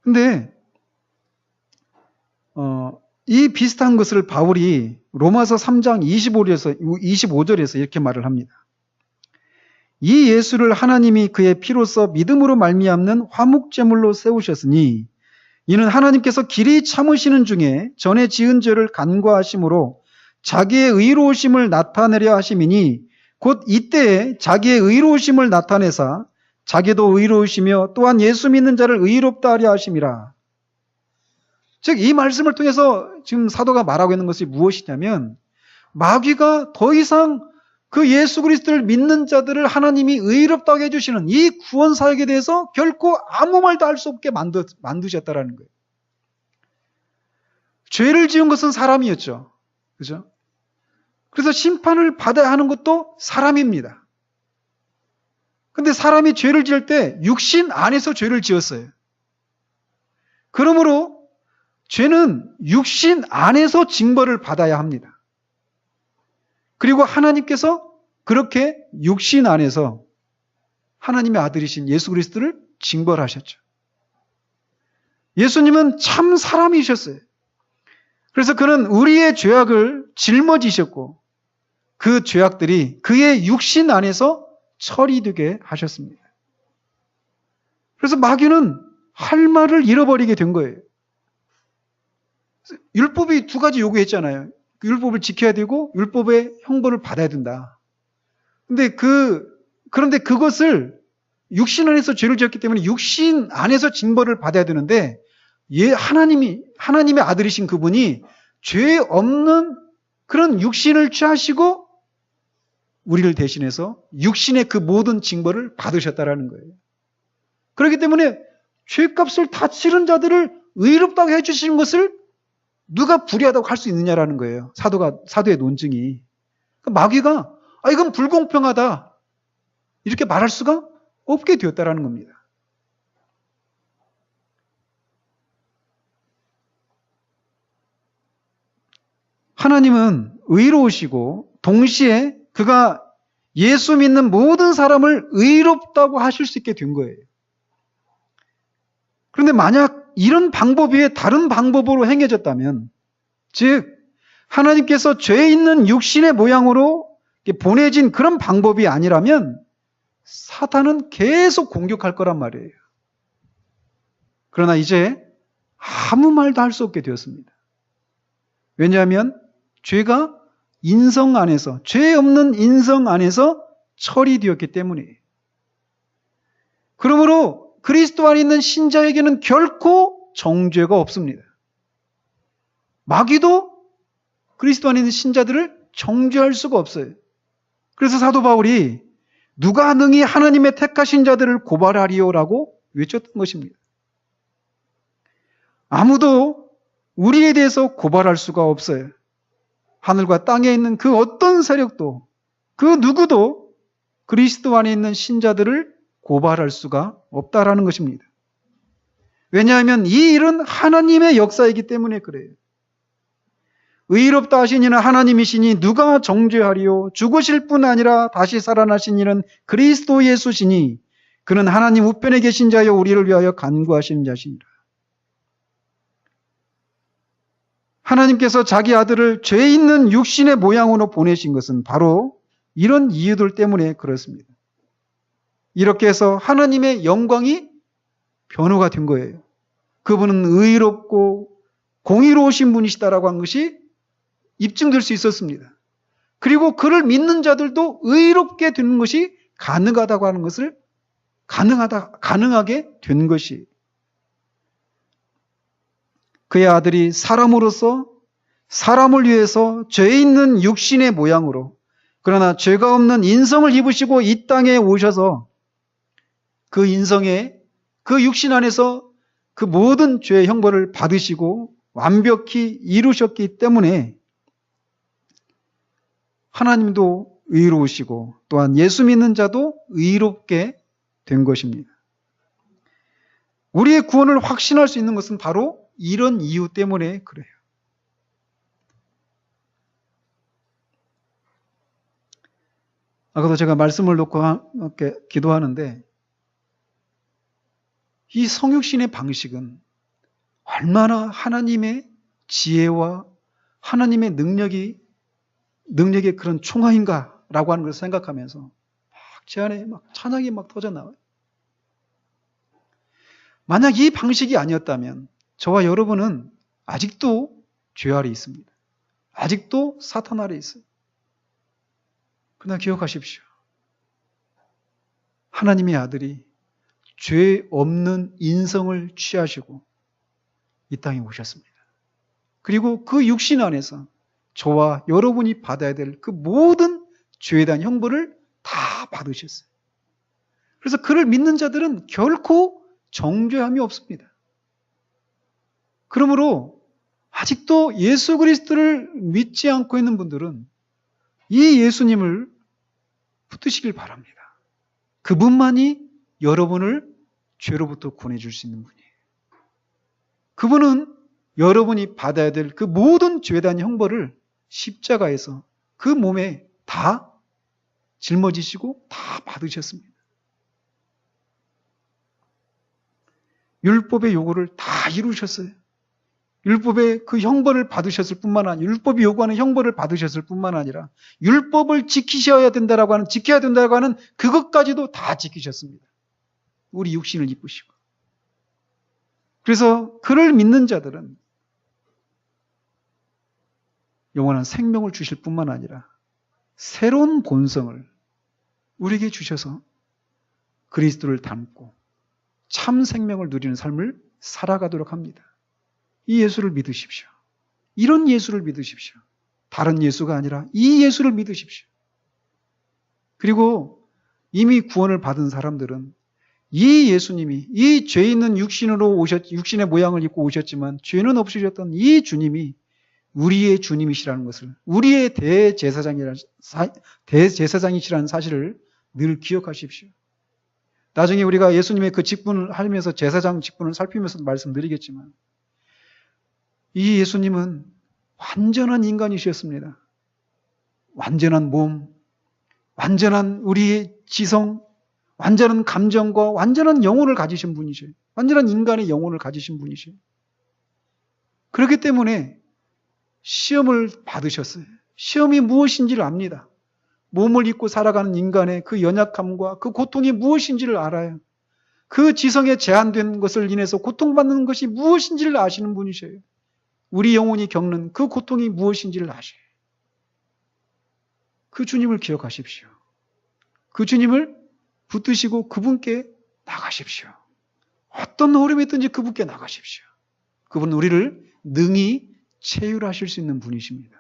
근데 이 비슷한 것을 바울이 로마서 3장 25절에서 이렇게 말을 합니다. 이 예수를 하나님이 그의 피로써 믿음으로 말미암는 화목제물로 세우셨으니 이는 하나님께서 길이 참으시는 중에 전에 지은 죄를 간과하심으로 자기의 의로우심을 나타내려 하심이니 곧 이때에 자기의 의로우심을 나타내사 자기도 의로우시며 또한 예수 믿는 자를 의롭다 하려 하심이라. 즉 이 말씀을 통해서 지금 사도가 말하고 있는 것이 무엇이냐면 마귀가 더 이상 그 예수 그리스도를 믿는 자들을 하나님이 의롭다고 해주시는 이 구원 사역에 대해서 결코 아무 말도 할 수 없게 만드셨다라는 거예요. 죄를 지은 것은 사람이었죠. 그죠? 그래서 심판을 받아야 하는 것도 사람입니다. 근데 사람이 죄를 지을 때 육신 안에서 죄를 지었어요. 그러므로 죄는 육신 안에서 징벌을 받아야 합니다. 그리고 하나님께서 그렇게 육신 안에서 하나님의 아들이신 예수 그리스도를 징벌하셨죠. 예수님은 참 사람이셨어요. 그래서 그는 우리의 죄악을 짊어지셨고 그 죄악들이 그의 육신 안에서 처리되게 하셨습니다. 그래서 마귀는 할 말을 잃어버리게 된 거예요. 율법이 두 가지 요구했잖아요. 율법을 지켜야 되고 율법의 형벌을 받아야 된다. 그런데 그것을 육신 안에서 죄를 지었기 때문에 육신 안에서 징벌을 받아야 되는데 하나님의 아들이신 그분이 죄 없는 그런 육신을 취하시고 우리를 대신해서 육신의 그 모든 징벌을 받으셨다라는 거예요. 그렇기 때문에 죄값을 다 치른 자들을 의롭다고 해주시는 것을 누가 불의하다고 할 수 있느냐라는 거예요. 사도의 논증이. 마귀가 이건 불공평하다 이렇게 말할 수가 없게 되었다라는 겁니다. 하나님은 의로우시고 동시에 그가 예수 믿는 모든 사람을 의롭다고 하실 수 있게 된 거예요. 그런데 만약 이런 방법 외에 다른 방법으로 행해졌다면, 즉 하나님께서 죄 있는 육신의 모양으로 보내진 그런 방법이 아니라면 사탄은 계속 공격할 거란 말이에요. 그러나 이제 아무 말도 할 수 없게 되었습니다. 왜냐하면 죄가 인성 안에서, 죄 없는 인성 안에서 처리되었기 때문이에요. 그러므로 그리스도 안에 있는 신자에게는 결코 정죄가 없습니다. 마귀도 그리스도 안에 있는 신자들을 정죄할 수가 없어요. 그래서 사도 바울이 누가 능히 하나님의 택하신 자들을 고발하리요라고 외쳤던 것입니다. 아무도 우리에 대해서 고발할 수가 없어요. 하늘과 땅에 있는 그 어떤 세력도 그 누구도 그리스도 안에 있는 신자들을 고발할 수가 없다라는 것입니다. 왜냐하면 이 일은 하나님의 역사이기 때문에 그래요. 의롭다 하신 이는 하나님이시니 누가 정죄하리요? 죽으실 뿐 아니라 다시 살아나신 이는 그리스도 예수시니 그는 하나님 우편에 계신 자여 우리를 위하여 간구하시는 자시니라. 하나님께서 자기 아들을 죄 있는 육신의 모양으로 보내신 것은 바로 이런 이유들 때문에 그렇습니다. 이렇게 해서 하나님의 영광이 변호가 된 거예요. 그분은 의롭고 공의로우신 분이시다라고 한 것이 입증될 수 있었습니다. 그리고 그를 믿는 자들도 의롭게 되는 것이 가능하다고 하는 것을 가능하게 된 것이 그의 아들이 사람으로서 사람을 위해서 죄 있는 육신의 모양으로 그러나 죄가 없는 인성을 입으시고 이 땅에 오셔서 그 인성에 그 육신 안에서 그 모든 죄의 형벌을 받으시고 완벽히 이루셨기 때문에 하나님도 의로우시고 또한 예수 믿는 자도 의롭게 된 것입니다. 우리의 구원을 확신할 수 있는 것은 바로 이런 이유 때문에 그래요. 아까도 제가 말씀을 놓고 함께 기도하는데 이 성육신의 방식은 얼마나 하나님의 지혜와 하나님의 능력의 그런 총화인가라고 하는 것을 생각하면서 막 제 안에 막 찬양이 막 터져나와요. 만약 이 방식이 아니었다면 저와 여러분은 아직도 죄 아래 있습니다. 아직도 사탄 아래 있어요. 그러나 기억하십시오. 하나님의 아들이 죄 없는 인성을 취하시고 이 땅에 오셨습니다. 그리고 그 육신 안에서 저와 여러분이 받아야 될 그 모든 죄에 대한 형벌을 다 받으셨어요. 그래서 그를 믿는 자들은 결코 정죄함이 없습니다. 그러므로 아직도 예수 그리스도를 믿지 않고 있는 분들은 이 예수님을 붙드시길 바랍니다. 그분만이 여러분을 죄로부터 구원해 줄 수 있는 분이에요. 그분은 여러분이 받아야 될 그 모든 죄에 대한 형벌을 십자가에서 그 몸에 다 짊어지시고 다 받으셨습니다. 율법의 요구를 다 이루셨어요. 율법의 그 형벌을 받으셨을 뿐만 아니라 율법이 요구하는 형벌을 받으셨을 뿐만 아니라 율법을 지켜야 된다고 하는 그것까지도 다 지키셨습니다. 우리 육신을 입으시고. 그래서 그를 믿는 자들은 영원한 생명을 주실 뿐만 아니라 새로운 본성을 우리에게 주셔서 그리스도를 닮고 참 생명을 누리는 삶을 살아가도록 합니다. 이 예수를 믿으십시오. 이런 예수를 믿으십시오. 다른 예수가 아니라 이 예수를 믿으십시오. 그리고 이미 구원을 받은 사람들은 이 예수님이 이 죄 있는 육신의 모양을 입고 오셨지만 죄는 없으셨던 이 주님이 우리의 주님이시라는 것을, 우리의 대제사장이시라는 사실을 늘 기억하십시오. 나중에 우리가 예수님의 그 직분을 하면서 제사장 직분을 살피면서 말씀드리겠지만 이 예수님은 완전한 인간이셨습니다. 완전한 몸, 완전한 우리의 지성, 완전한 감정과 완전한 영혼을 가지신 분이셔요. 완전한 인간의 영혼을 가지신 분이셔요. 그렇기 때문에 시험을 받으셨어요. 시험이 무엇인지를 압니다. 몸을 입고 살아가는 인간의 그 연약함과 그 고통이 무엇인지를 알아요. 그 지성에 제한된 것을 인해서 고통받는 것이 무엇인지를 아시는 분이셔요. 우리 영혼이 겪는 그 고통이 무엇인지를 아셔요. 그 주님을 기억하십시오. 그 주님을 붙드시고 그분께 나가십시오. 어떤 어려움이 있든지 그분께 나가십시오. 그분은 우리를 능히 체휼하실 수 있는 분이십니다.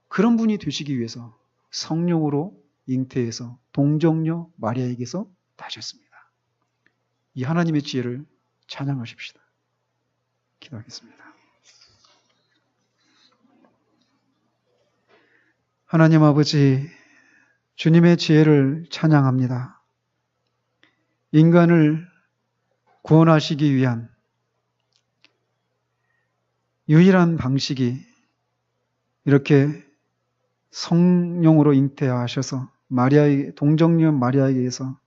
그런 분이 되시기 위해서 성령으로 잉태해서 동정녀 마리아에게서 나셨습니다. 이 하나님의 지혜를 찬양하십시다. 기도하겠습니다. 하나님 아버지, 주님의 지혜를 찬양합니다. 인간을 구원하시기 위한 유일한 방식이 이렇게 성령으로 잉태하셔서 동정녀 마리아에게서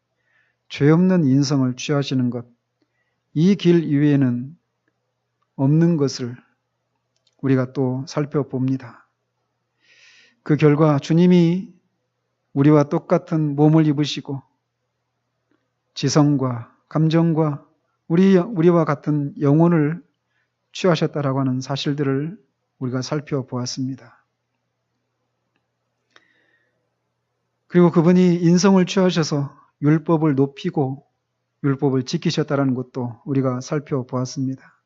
죄 없는 인성을 취하시는 것, 이 길 이외에는 없는 것을 우리가 또 살펴봅니다. 그 결과 주님이 우리와 똑같은 몸을 입으시고 지성과 감정과 우리와 같은 영혼을 취하셨다라고 하는 사실들을 우리가 살펴보았습니다. 그리고 그분이 인성을 취하셔서 율법을 높이고 율법을 지키셨다는 것도 우리가 살펴보았습니다.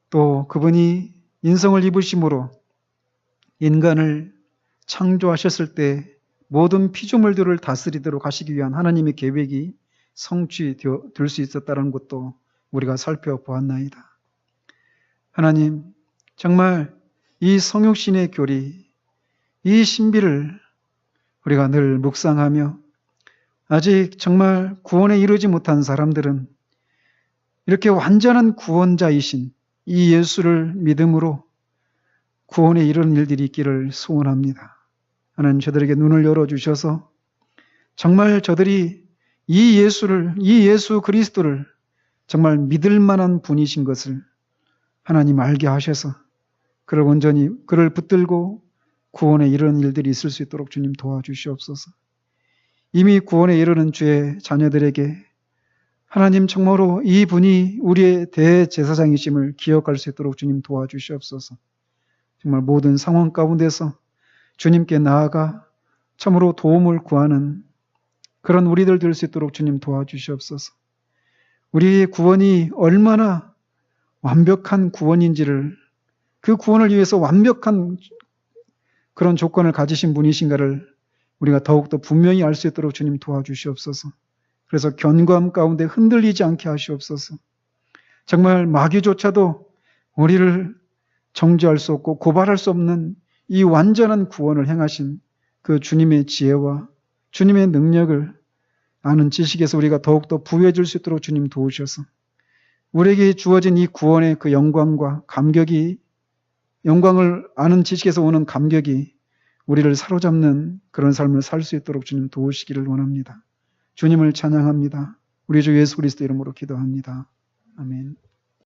또 그분이 인성을 입으심으로 인간을 창조하셨을 때 모든 피조물들을 다스리도록 하시기 위한 하나님의 계획이 성취될 수 있었다는 것도 우리가 살펴보았나이다. 하나님, 정말 이 성육신의 교리, 이 신비를 우리가 늘 묵상하며 아직 정말 구원에 이르지 못한 사람들은 이렇게 완전한 구원자이신 이 예수를 믿음으로 구원에 이르는 일들이 있기를 소원합니다. 하나님, 저들에게 눈을 열어주셔서 정말 저들이 이 예수 그리스도를 정말 믿을 만한 분이신 것을 하나님 알게 하셔서 그를 온전히 그를 붙들고 구원에 이르는 일들이 있을 수 있도록 주님 도와주시옵소서. 이미 구원에 이르는 주의 자녀들에게 하나님 정말로 이 분이 우리의 대제사장이심을 기억할 수 있도록 주님 도와주시옵소서. 정말 모든 상황 가운데서 주님께 나아가 참으로 도움을 구하는 그런 우리들 될 수 있도록 주님 도와주시옵소서. 우리의 구원이 얼마나 완벽한 구원인지를, 그 구원을 위해서 완벽한 그런 조건을 가지신 분이신가를 우리가 더욱더 분명히 알 수 있도록 주님 도와주시옵소서. 그래서 견고함 가운데 흔들리지 않게 하시옵소서. 정말 마귀조차도 우리를 정죄할 수 없고 고발할 수 없는 이 완전한 구원을 행하신 그 주님의 지혜와 주님의 능력을 아는 지식에서 우리가 더욱더 부유해 줄 수 있도록 주님 도우셔서 우리에게 주어진 이 구원의 그 영광과 감격이, 영광을 아는 지식에서 오는 감격이 우리를 사로잡는 그런 삶을 살 수 있도록 주님 도우시기를 원합니다. 주님을 찬양합니다. 우리 주 예수 그리스도 이름으로 기도합니다. 아멘.